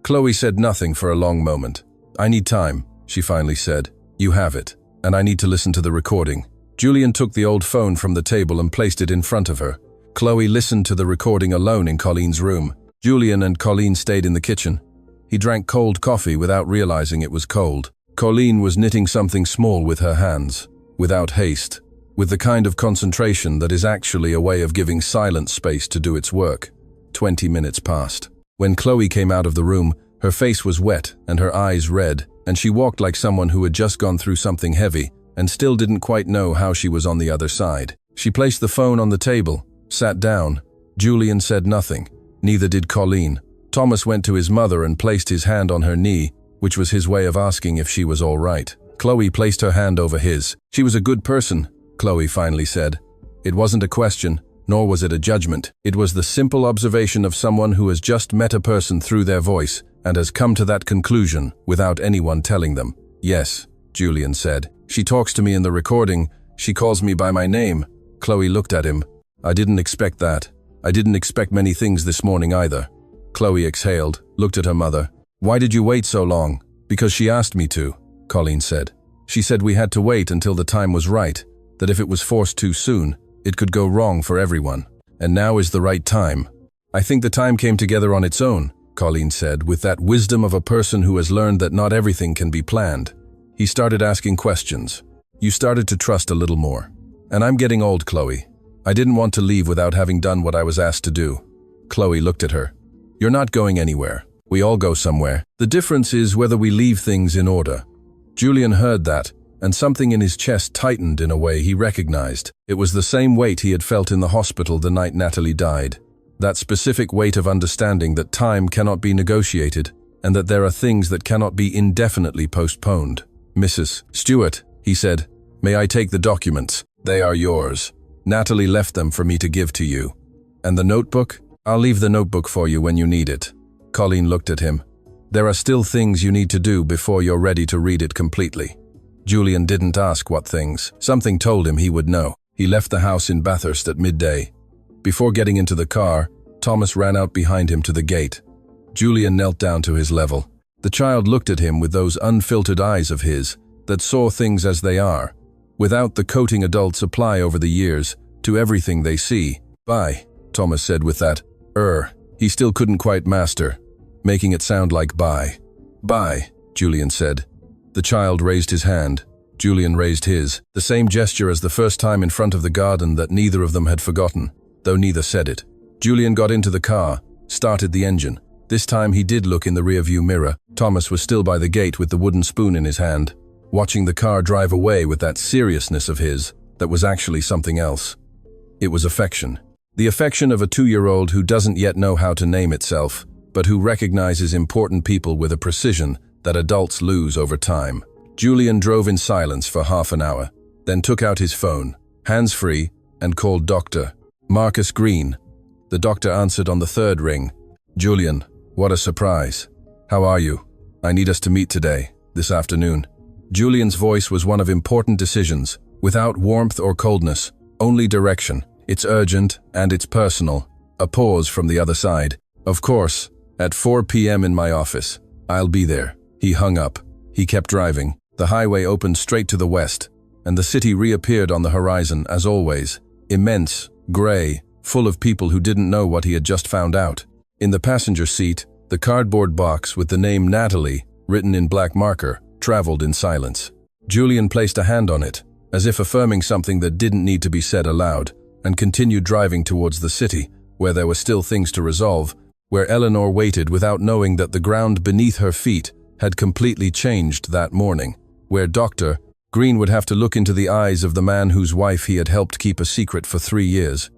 A: Chloe said nothing for a long moment. "I need time," she finally said. "You have it, and I need to listen to the recording." Julian took the old phone from the table and placed it in front of her. Chloe listened to the recording alone in Colleen's room. Julian and Colleen stayed in the kitchen. He drank cold coffee without realizing it was cold. Colleen was knitting something small with her hands, without haste, with the kind of concentration that is actually a way of giving silent space to do its work. 20 minutes passed. When Chloe came out of the room, her face was wet and her eyes red, and she walked like someone who had just gone through something heavy and still didn't quite know how she was on the other side. She placed the phone on the table, sat down. Julian said nothing, neither did Colleen. Thomas went to his mother and placed his hand on her knee, which was his way of asking if she was all right. Chloe placed her hand over his. "She was a good person," Chloe finally said. It wasn't a question, nor was it a judgment. It was the simple observation of someone who has just met a person through their voice and has come to that conclusion without anyone telling them. "Yes," Julian said. "She talks to me in the recording. She calls me by my name." Chloe looked at him. "I didn't expect that. I didn't expect many things this morning either." Chloe exhaled, looked at her mother. "Why did you wait so long?" "Because she asked me to," Colleen said. "She said we had to wait until the time was right, that if it was forced too soon, it could go wrong for everyone. And now is the right time." "I think the time came together on its own," Colleen said, with that wisdom of a person who has learned that not everything can be planned. He started asking questions. "You started to trust a little more. And I'm getting old, Chloe. I didn't want to leave without having done what I was asked to do." Chloe looked at her. "You're not going anywhere. We all go somewhere. The difference is whether we leave things in order." Julian heard that, and something in his chest tightened in a way he recognized. It was the same weight he had felt in the hospital the night Natalie died. That specific weight of understanding that time cannot be negotiated, and that there are things that cannot be indefinitely postponed. "Mrs. Stewart," he said, "may I take the documents?" They are yours. Natalie left them for me to give to you. And the notebook? I'll leave the notebook for you when you need it. Colleen looked at him. There are still things you need to do before you're ready to read it completely. Julian didn't ask what things. Something told him he would know. He left the house in Bathurst at midday. Before getting into the car, Thomas ran out behind him to the gate. Julian knelt down to his level. The child looked at him with those unfiltered eyes of his that saw things as they are, without the coating adults apply over the years to everything they see. Bye, Thomas said with that he still couldn't quite master, making it sound like bye. Bye, Julian said. The child raised his hand. Julian raised his, the same gesture as the first time in front of the garden that neither of them had forgotten, though neither said it. Julian got into the car, started the engine. This time he did look in the rearview mirror. Thomas was still by the gate with the wooden spoon in his hand, watching the car drive away with that seriousness of his that was actually something else. It was affection. The affection of a 2-year-old who doesn't yet know how to name itself, but who recognizes important people with a precision that adults lose over time. Julian drove in silence for half an hour, then took out his phone, hands-free, and called Dr. Marcus Green. The doctor answered on the 3rd ring. Julian, what a surprise. How are you? I need us to meet today, this afternoon. Julian's voice was one of important decisions, without warmth or coldness, only direction. It's urgent and it's personal. A pause from the other side. Of course, at 4 p.m. in my office. I'll be there. He hung up. He kept driving. The highway opened straight to the west, and the city reappeared on the horizon as always. Immense, gray, full of people who didn't know what he had just found out. In the passenger seat, the cardboard box with the name Natalie, written in black marker, traveled in silence. Julian placed a hand on it, as if affirming something that didn't need to be said aloud, and continued driving towards the city, where there were still things to resolve, where Eleanor waited without knowing that the ground beneath her feet had completely changed that morning, where Dr. Green would have to look into the eyes of the man whose wife he had helped keep a secret for 3 years,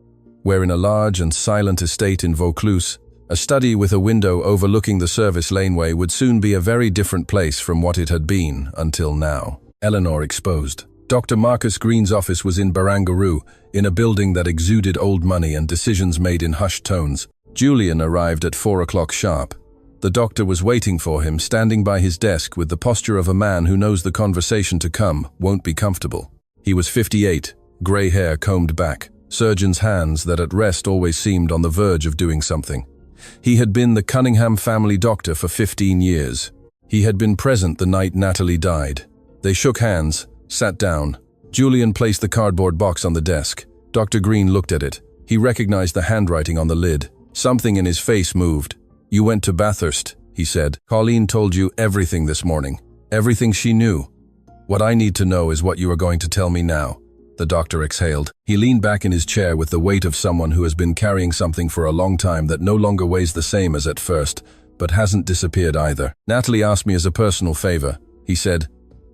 A: where in a large and silent estate in Vaucluse, a study with a window overlooking the service laneway would soon be a very different place from what it had been until now. Eleanor exposed. Dr. Marcus Green's office was in Barangaroo, in a building that exuded old money and decisions made in hushed tones. Julian arrived at 4 o'clock sharp. The doctor was waiting for him, standing by his desk with the posture of a man who knows the conversation to come won't be comfortable. He was 58, grey hair combed back, surgeon's hands that at rest always seemed on the verge of doing something. He had been the Cunningham family doctor for 15 years. He had been present the night Natalie died. They shook hands, sat down. Julian placed the cardboard box on the desk. Dr. Green looked at it. He recognized the handwriting on the lid. Something in his face moved. You went to Bathurst, he said. Colleen told you everything this morning. Everything she knew. What I need to know is what you are going to tell me now. The doctor exhaled. He leaned back in his chair with the weight of someone who has been carrying something for a long time that no longer weighs the same as at first, but hasn't disappeared either. Natalie asked me as a personal favor, he said.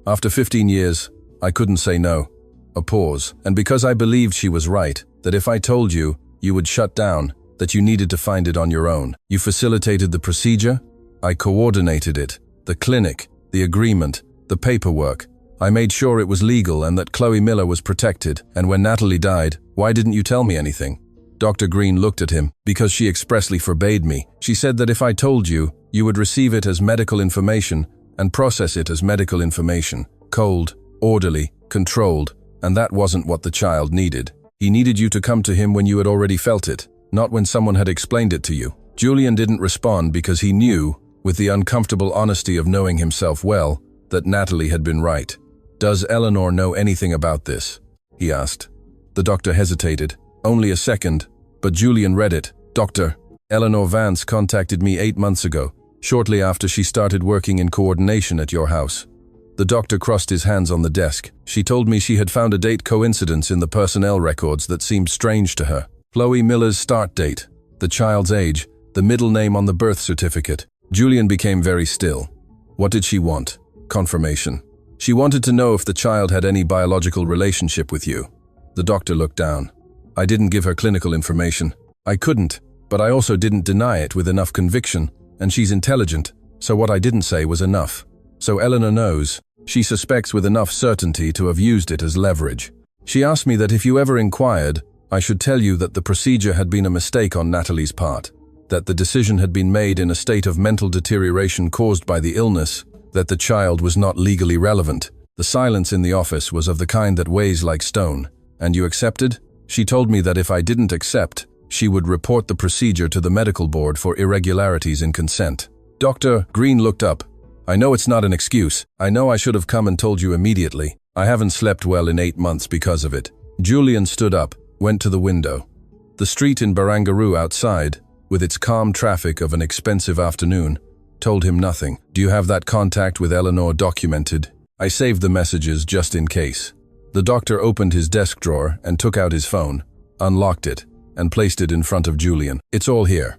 A: After 15 years, I couldn't say no. A pause. And because I believed she was right, that if I told you, you would shut down, that you needed to find it on your own. You facilitated the procedure. I coordinated it. The clinic, the agreement, the paperwork. I made sure it was legal and that Chloe Miller was protected. And when Natalie died, why didn't you tell me anything? Dr. Green looked at him. Because she expressly forbade me. She said that if I told you, you would receive it as medical information and process it as medical information. Cold, orderly, controlled, and that wasn't what the child needed. He needed you to come to him when you had already felt it, not when someone had explained it to you. Julian didn't respond because he knew, with the uncomfortable honesty of knowing himself well, that Natalie had been right. Does Eleanor know anything about this? He asked. The doctor hesitated. Only a second, but Julian read it. Doctor, Eleanor Vance contacted me 8 months ago, shortly after she started working in coordination at your house. The doctor crossed his hands on the desk. She told me she had found a date coincidence in the personnel records that seemed strange to her. Chloe Miller's start date, the child's age, the middle name on the birth certificate. Julian became very still. What did she want? Confirmation. She wanted to know if the child had any biological relationship with you. The doctor looked down. I didn't give her clinical information. I couldn't, but I also didn't deny it with enough conviction, and she's intelligent, so what I didn't say was enough. So Eleanor knows. She suspects with enough certainty to have used it as leverage. She asked me that if you ever inquired, I should tell you that the procedure had been a mistake on Natalie's part, that the decision had been made in a state of mental deterioration caused by the illness, that the child was not legally relevant. The silence in the office was of the kind that weighs like stone. And you accepted? She told me that if I didn't accept, she would report the procedure to the medical board for irregularities in consent. Dr. Green looked up. I know it's not an excuse. I know I should have come and told you immediately. I haven't slept well in 8 months because of it. Julian stood up, went to the window. The street in Barangaroo outside, with its calm traffic of an expensive afternoon, told him nothing. Do you have that contact with Eleanor documented? I saved the messages just in case. The doctor opened his desk drawer and took out his phone, unlocked it, and placed it in front of Julian. It's all here.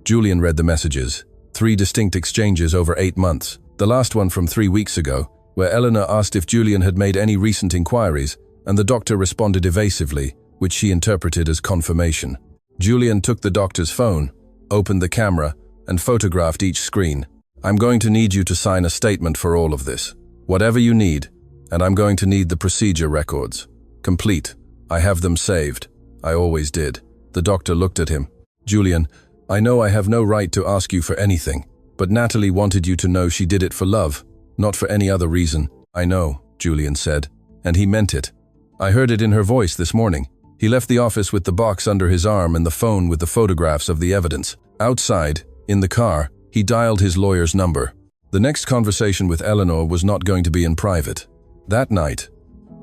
A: Julian read the messages. 3 distinct exchanges over 8 months. The last one from 3 weeks ago, where Eleanor asked if Julian had made any recent inquiries, and the doctor responded evasively, which she interpreted as confirmation. Julian took the doctor's phone, opened the camera, and photographed each screen. I'm going to need you to sign a statement for all of this. Whatever you need, and I'm going to need the procedure records. Complete. I have them saved. I always did. The doctor looked at him. Julian, I know I have no right to ask you for anything, but Natalie wanted you to know she did it for love, not for any other reason. I know, Julian said, and he meant it. I heard it in her voice this morning. He left the office with the box under his arm and the phone with the photographs of the evidence. Outside, in the car, he dialed his lawyer's number. The next conversation with Eleanor was not going to be in private. That night,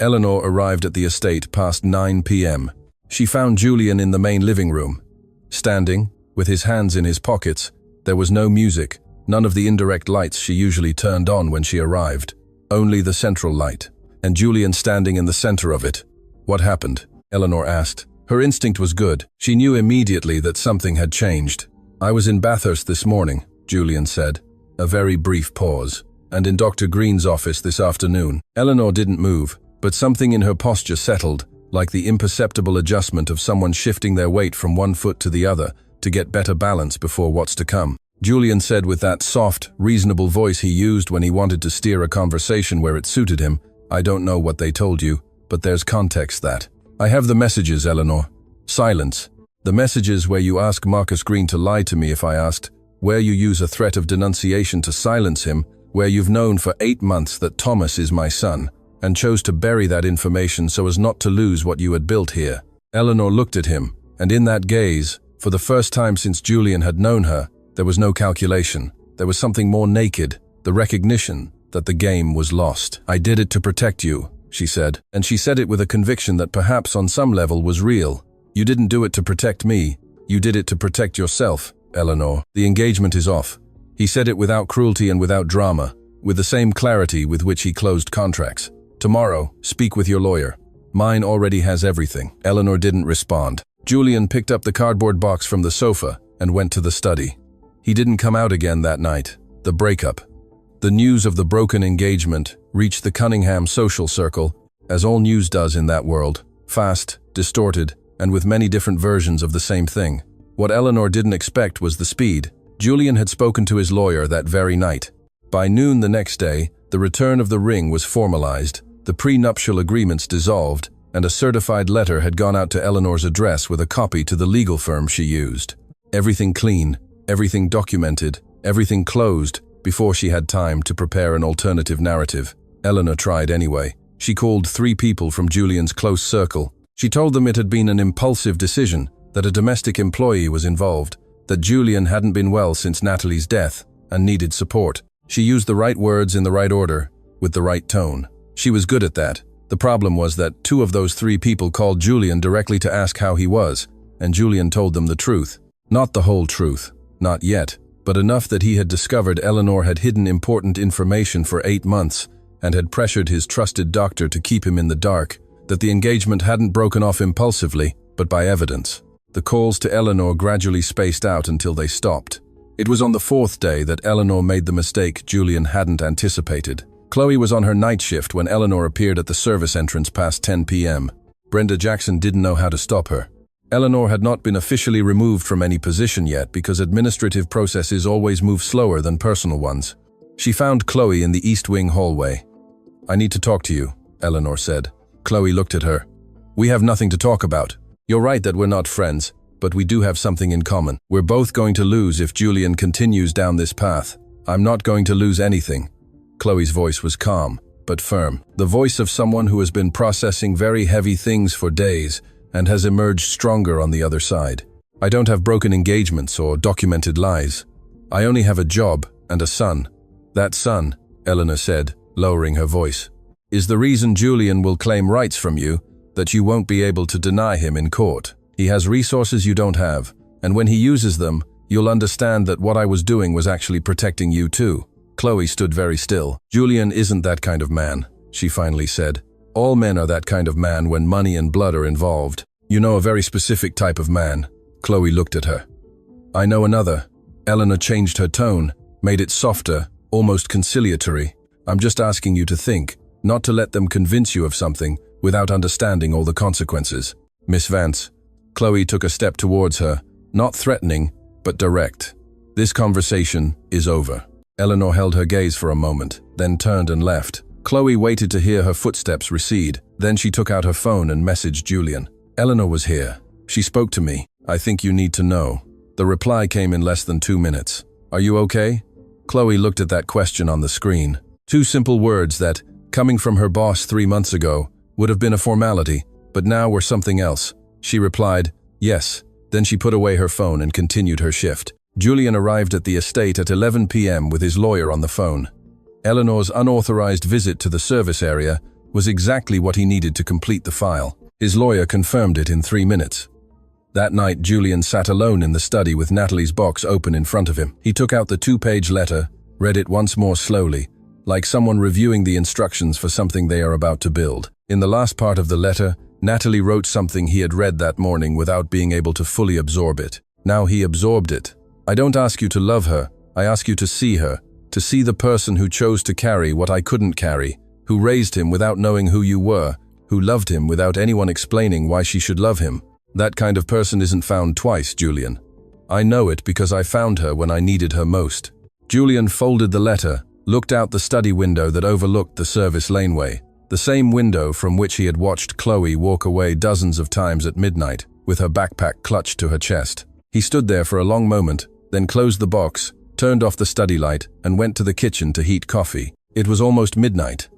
A: Eleanor arrived at the estate past 9 p.m. She found Julian in the main living room. Standing, with his hands in his pockets, there was no music, none of the indirect lights she usually turned on when she arrived. Only the central light, and Julian standing in the center of it. What happened? Eleanor asked. Her instinct was good. She knew immediately that something had changed. I was in Bathurst this morning, Julian said. A very brief pause. And in Dr. Green's office this afternoon. Eleanor didn't move, but something in her posture settled, like the imperceptible adjustment of someone shifting their weight from one foot to the other to get better balance before what's to come. Julian said with that soft, reasonable voice he used when he wanted to steer a conversation where it suited him, I don't know what they told you, but there's context that. I have the messages, Eleanor. Silence. The messages where you ask Marcus Green to lie to me if I asked, where you use a threat of denunciation to silence him, where you've known for 8 months that Thomas is my son, and chose to bury that information so as not to lose what you had built here. Eleanor looked at him, and in that gaze, for the first time since Julian had known her, there was no calculation. There was something more naked, the recognition that the game was lost. I did it to protect you, she said, and she said it with a conviction that perhaps on some level was real. You didn't do it to protect me, you did it to protect yourself, Eleanor. The engagement is off. He said it without cruelty and without drama, with the same clarity with which he closed contracts. Tomorrow, speak with your lawyer. Mine already has everything. Eleanor didn't respond. Julian picked up the cardboard box from the sofa and went to the study. He didn't come out again that night. The breakup. The news of the broken engagement reached the Cunningham social circle, as all news does in that world, fast, distorted, and with many different versions of the same thing. What Eleanor didn't expect was the speed. Julian had spoken to his lawyer that very night. By noon the next day, the return of the ring was formalized, the prenuptial agreements dissolved, and a certified letter had gone out to Eleanor's address with a copy to the legal firm she used. Everything clean, everything documented, everything closed, before she had time to prepare an alternative narrative. Eleanor tried anyway. She called 3 people from Julian's close circle. She told them it had been an impulsive decision, that a domestic employee was involved, that Julian hadn't been well since Natalie's death and needed support. She used the right words in the right order, with the right tone. She was good at that. The problem was that 2 of those 3 people called Julian directly to ask how he was, and Julian told them the truth. Not the whole truth, not yet, but enough that he had discovered Eleanor had hidden important information for 8 months and had pressured his trusted doctor to keep him in the dark, that the engagement hadn't broken off impulsively, but by evidence. The calls to Eleanor gradually spaced out until they stopped. It was on the 4th day that Eleanor made the mistake Julian hadn't anticipated. Chloe was on her night shift when Eleanor appeared at the service entrance past 10 p.m. Brenda Jackson didn't know how to stop her. Eleanor had not been officially removed from any position yet because administrative processes always move slower than personal ones. She found Chloe in the East Wing hallway. I need to talk to you, Eleanor said. Chloe looked at her. We have nothing to talk about. You're right that we're not friends, but we do have something in common. We're both going to lose if Julian continues down this path. I'm not going to lose anything. Chloe's voice was calm, but firm. The voice of someone who has been processing very heavy things for days and has emerged stronger on the other side. I don't have broken engagements or documented lies. I only have a job and a son. That son, Eleanor said, lowering her voice, is the reason Julian will claim rights from you that you won't be able to deny him in court. He has resources you don't have, and when he uses them, you'll understand that what I was doing was actually protecting you too. Chloe stood very still. Julian isn't that kind of man, she finally said. All men are that kind of man when money and blood are involved. You know a very specific type of man. Chloe looked at her. I know another. Eleanor changed her tone, made it softer, almost conciliatory. I'm just asking you to think, not to let them convince you of something without understanding all the consequences. Miss Vance. Chloe took a step towards her, not threatening, but direct. This conversation is over. Eleanor held her gaze for a moment, then turned and left. Chloe waited to hear her footsteps recede. Then she took out her phone and messaged Julian. Eleanor was here. She spoke to me. I think you need to know. The reply came in less than 2 minutes. Are you okay? Chloe looked at that question on the screen. 2 simple words that, coming from her boss 3 months ago, would have been a formality, but now were something else. She replied, yes. Then she put away her phone and continued her shift. Julian arrived at the estate at 11 p.m. with his lawyer on the phone. Eleanor's unauthorized visit to the service area was exactly what he needed to complete the file. His lawyer confirmed it in 3 minutes. That night, Julian sat alone in the study with Natalie's box open in front of him. He took out the 2-page letter, read it once more slowly, like someone reviewing the instructions for something they are about to build. In the last part of the letter, Natalie wrote something he had read that morning without being able to fully absorb it. Now he absorbed it. I don't ask you to love her, I ask you to see her, to see the person who chose to carry what I couldn't carry, who raised him without knowing who you were, who loved him without anyone explaining why she should love him. That kind of person isn't found twice, Julian. I know it because I found her when I needed her most. Julian folded the letter, looked out the study window that overlooked the service laneway, the same window from which he had watched Chloe walk away dozens of times at midnight, with her backpack clutched to her chest. He stood there for a long moment, then closed the box, turned off the study light, and went to the kitchen to heat coffee. It was almost midnight.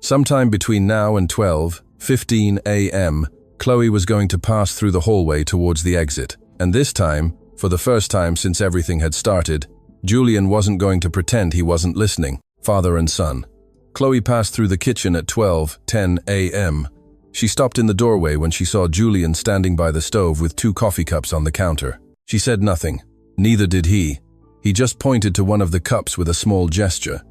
A: Sometime between now and 12:15 a.m., Chloe was going to pass through the hallway towards the exit. And this time, for the first time since everything had started, Julian wasn't going to pretend he wasn't listening. Father and son. Chloe passed through the kitchen at 12:10 a.m. She stopped in the doorway when she saw Julian standing by the stove with 2 coffee cups on the counter. She said nothing. Neither did he. He just pointed to one of the cups with a small gesture.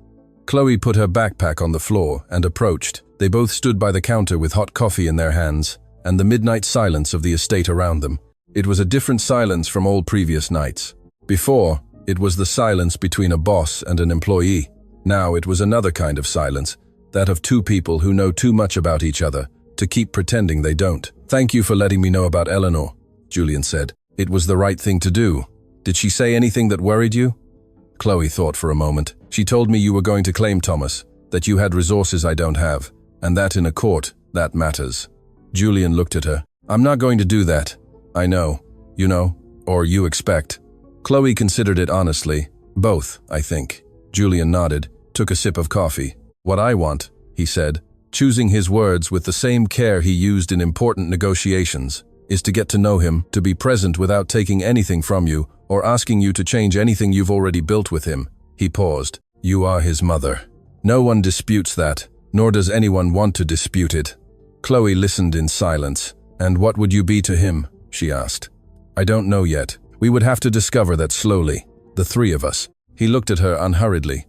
A: Chloe put her backpack on the floor and approached. They both stood by the counter with hot coffee in their hands, and the midnight silence of the estate around them. It was a different silence from all previous nights. Before, it was the silence between a boss and an employee. Now it was another kind of silence, that of 2 people who know too much about each other to keep pretending they don't. Thank you for letting me know about Eleanor, Julian said. It was the right thing to do. Did she say anything that worried you? Chloe thought for a moment. She told me you were going to claim Thomas, that you had resources I don't have, and that in a court, that matters. Julian looked at her. I'm not going to do that. I know. You know, or you expect. Chloe considered it honestly. Both, I think. Julian nodded, took a sip of coffee. What I want, he said, choosing his words with the same care he used in important negotiations, is to get to know him, to be present without taking anything from you or asking you to change anything you've already built with him. He paused. You are his mother. No one disputes that, nor does anyone want to dispute it. Chloe listened in silence. And what would you be to him? She asked. I don't know yet. We would have to discover that slowly, the 3 of us. He looked at her unhurriedly.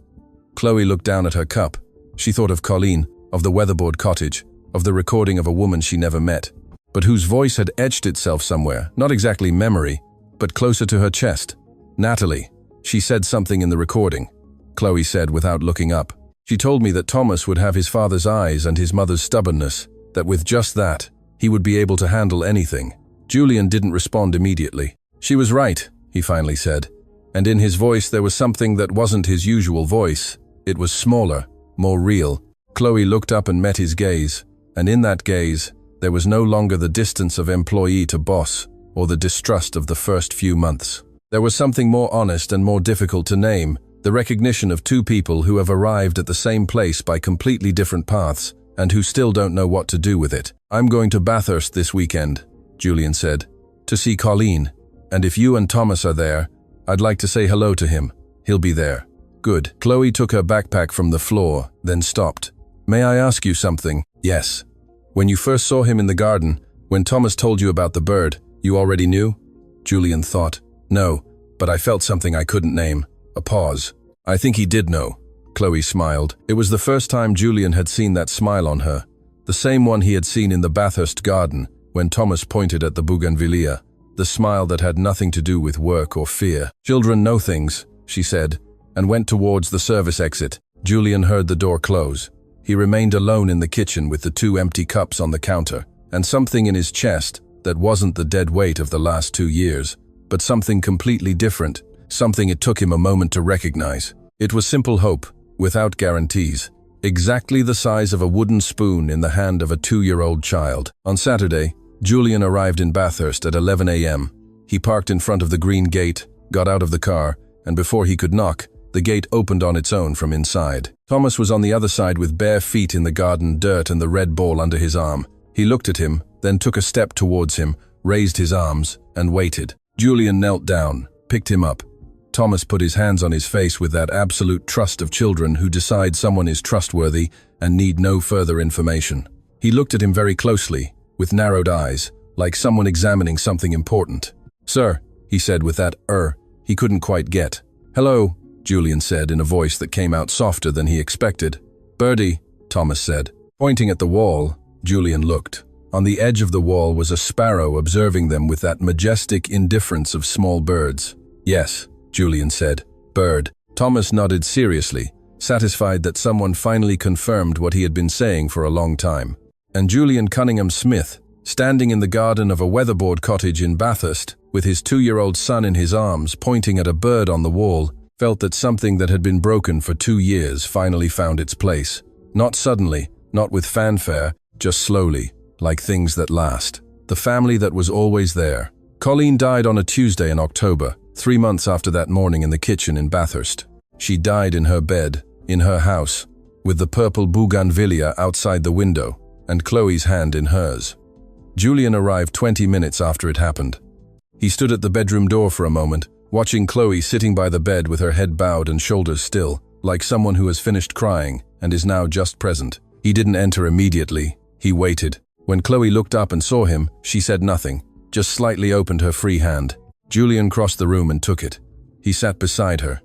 A: Chloe looked down at her cup. She thought of Colleen, of the weatherboard cottage, of the recording of a woman she never met, but whose voice had etched itself somewhere, not exactly memory, but closer to her chest. Natalie. She said something in the recording. Chloe said without looking up. She told me that Thomas would have his father's eyes and his mother's stubbornness, that with just that, he would be able to handle anything. Julian didn't respond immediately. She was right, he finally said, and in his voice there was something that wasn't his usual voice. It was smaller, more real. Chloe looked up and met his gaze, and in that gaze, There was no longer the distance of employee to boss or the distrust of the first few months. There was something more honest and more difficult to name, the recognition of two people who have arrived at the same place by completely different paths and who still don't know what to do with it. "I'm going to Bathurst this weekend," Julian said, "to see Colleen, and if you and Thomas are there, I'd like to say hello to him. He'll be there." "Good." Chloe took her backpack from the floor, then stopped. "May I ask you something?" "Yes." "When you first saw him in the garden, when Thomas told you about the bird, you already knew?" Julian thought. "No, but I felt something I couldn't name." A pause. "I think he did know." Chloe smiled. It was the first time Julian had seen that smile on her, the same one he had seen in the Bathurst garden when Thomas pointed at the bougainvillea, the smile that had nothing to do with work or fear. "Children know things," she said, and went towards the service exit. Julian heard the door close. He remained alone in the kitchen with the 2 empty cups on the counter, and something in his chest that wasn't the dead weight of the last 2 years, but something completely different, something it took him a moment to recognize. It was simple hope, without guarantees, exactly the size of a wooden spoon in the hand of a 2-year-old child. On Saturday, Julian arrived in Bathurst at 11 a.m. He parked in front of the green gate, got out of the car, and before he could knock, the gate opened on its own from inside. Thomas was on the other side with bare feet in the garden dirt and the red ball under his arm. He looked at him, then took a step towards him, raised his arms, and waited. Julian knelt down, picked him up. Thomas put his hands on his face with that absolute trust of children who decide someone is trustworthy and need no further information. He looked at him very closely, with narrowed eyes, like someone examining something important. "Sir," he said with that he couldn't quite get. "Hello," Julian said in a voice that came out softer than he expected. "Birdie," Thomas said. Pointing at the wall, Julian looked. On the edge of the wall was a sparrow observing them with that majestic indifference of small birds. "Yes," Julian said. "Bird." Thomas nodded seriously, satisfied that someone finally confirmed what he had been saying for a long time. And Julian Cunningham Smith, standing in the garden of a weatherboard cottage in Bathurst, with his 2-year-old son in his arms pointing at a bird on the wall, felt that something that had been broken for 2 years finally found its place. Not suddenly, not with fanfare, just slowly, like things that last. The family that was always there. Colleen died on a Tuesday in October, 3 months after that morning in the kitchen in Bathurst. She died in her bed, in her house, with the purple bougainvillea outside the window, and Chloe's hand in hers. Julian arrived 20 minutes after it happened. He stood at the bedroom door for a moment, watching Chloe sitting by the bed with her head bowed and shoulders still, like someone who has finished crying and is now just present. He didn't enter immediately. He waited. When Chloe looked up and saw him, she said nothing, just slightly opened her free hand. Julian crossed the room and took it. He sat beside her.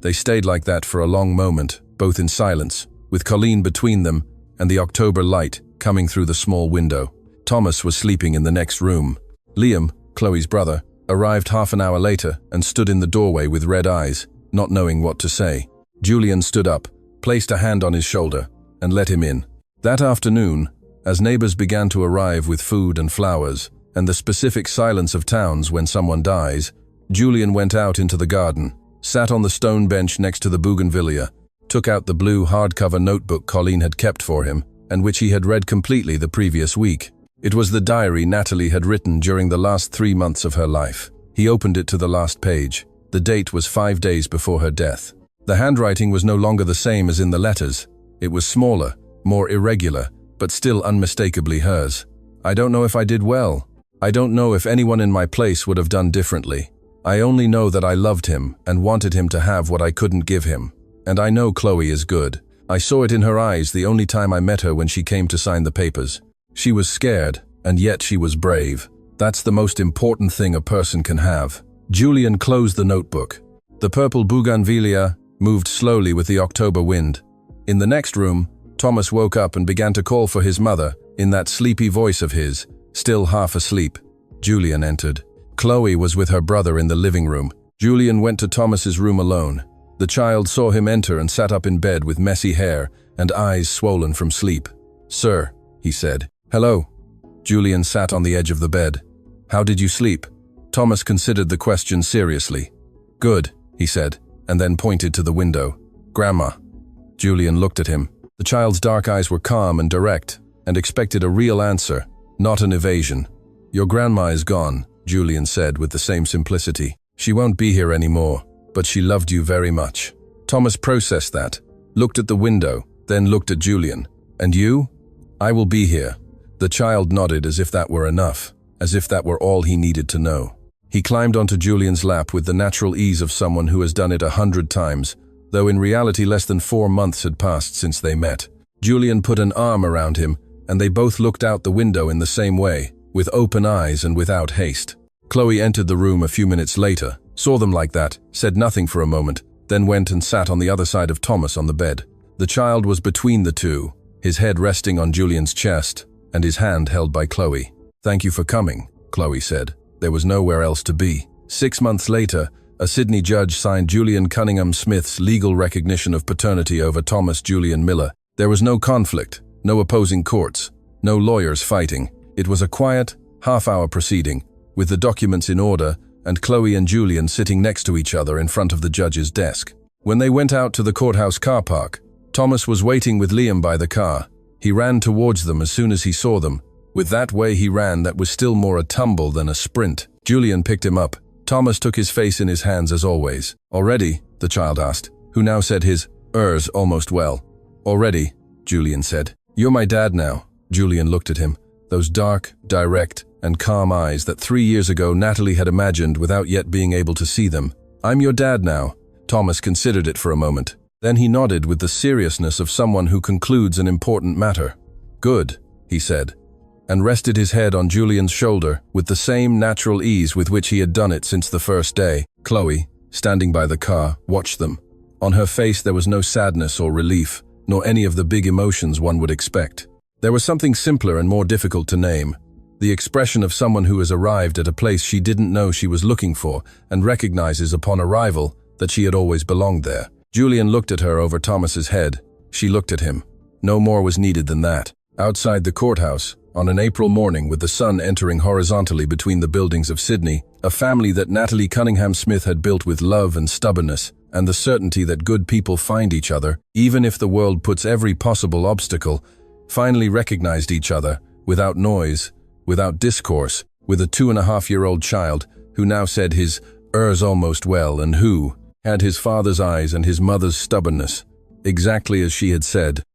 A: They stayed like that for a long moment, both in silence, with Colleen between them and the October light coming through the small window. Thomas was sleeping in the next room. Liam, Chloe's brother, arrived half an hour later and stood in the doorway with red eyes, not knowing what to say. Julian stood up, placed a hand on his shoulder, and let him in. That afternoon, as neighbors began to arrive with food and flowers, and the specific silence of towns when someone dies, Julian went out into the garden, sat on the stone bench next to the bougainvillea, took out the blue hardcover notebook Colleen had kept for him, and which he had read completely the previous week. It was the diary Natalie had written during the last 3 months of her life. He opened it to the last page. The date was 5 days before her death. The handwriting was no longer the same as in the letters. It was smaller, more irregular, but still unmistakably hers. "I don't know if I did well. I don't know if anyone in my place would have done differently. I only know that I loved him and wanted him to have what I couldn't give him. And I know Chloe is good. I saw it in her eyes the only time I met her when she came to sign the papers. She was scared, and yet she was brave. That's the most important thing a person can have." Julian closed the notebook. The purple bougainvillea moved slowly with the October wind. In the next room, Thomas woke up and began to call for his mother, in that sleepy voice of his, still half asleep. Julian entered. Chloe was with her brother in the living room. Julian went to Thomas's room alone. The child saw him enter and sat up in bed with messy hair and eyes swollen from sleep. "Sir," he said. "Hello." Julian sat on the edge of the bed. "How did you sleep?" Thomas considered the question seriously. "Good," he said, and then pointed to the window. "Grandma." Julian looked at him. The child's dark eyes were calm and direct, and expected a real answer. not an evasion. Your grandma is gone, Julian said with the same simplicity. She won't be here anymore, but she loved you very much. Thomas processed that, looked at the window, then looked at Julian. And you? I will be here. The child nodded as if that were enough, as if that were all he needed to know. He climbed onto Julian's lap with the natural ease of someone who has done it 100 times, though in reality less than 4 months had passed since they met. Julian put an arm around him, and they both looked out the window in the same way, with open eyes and without haste. Chloe entered the room a few minutes later, saw them like that, said nothing for a moment, then went and sat on the other side of Thomas on the bed. The child was between the two, his head resting on Julian's chest, and his hand held by Chloe. "Thank you for coming," Chloe said. There was nowhere else to be. 6 months later, a Sydney judge signed Julian Cunningham Smith's legal recognition of paternity over Thomas Julian Miller. There was no conflict, no opposing courts, no lawyers fighting. It was a quiet, half-hour proceeding, with the documents in order and Chloe and Julian sitting next to each other in front of the judge's desk. When they went out to the courthouse car park, Thomas was waiting with Liam by the car. He ran towards them as soon as he saw them. With that way he ran that was still more a tumble than a sprint. Julian picked him up. Thomas took his face in his hands as always. "Already?" the child asked, who now said his "ers" almost well. "Already," Julian said. "You're my dad now." Julian looked at him, those dark, direct, and calm eyes that 3 years ago Natalie had imagined without yet being able to see them. "I'm your dad now." Thomas considered it for a moment. Then he nodded with the seriousness of someone who concludes an important matter. "Good," he said, and rested his head on Julian's shoulder with the same natural ease with which he had done it since the first day. Chloe, standing by the car, watched them. On her face there was no sadness or relief, nor any of the big emotions one would expect. There was something simpler and more difficult to name. The expression of someone who has arrived at a place she didn't know she was looking for and recognizes upon arrival that she had always belonged there. Julian looked at her over Thomas's head. She looked at him. No more was needed than that. Outside the courthouse, on an April morning with the sun entering horizontally between the buildings of Sydney, a family that Natalie Cunningham Smith had built with love and stubbornness, and the certainty that good people find each other, even if the world puts every possible obstacle, finally recognized each other, without noise, without discourse, with a 2.5-year-old child who now said his "ers" almost well and who had his father's eyes and his mother's stubbornness, exactly as she had said.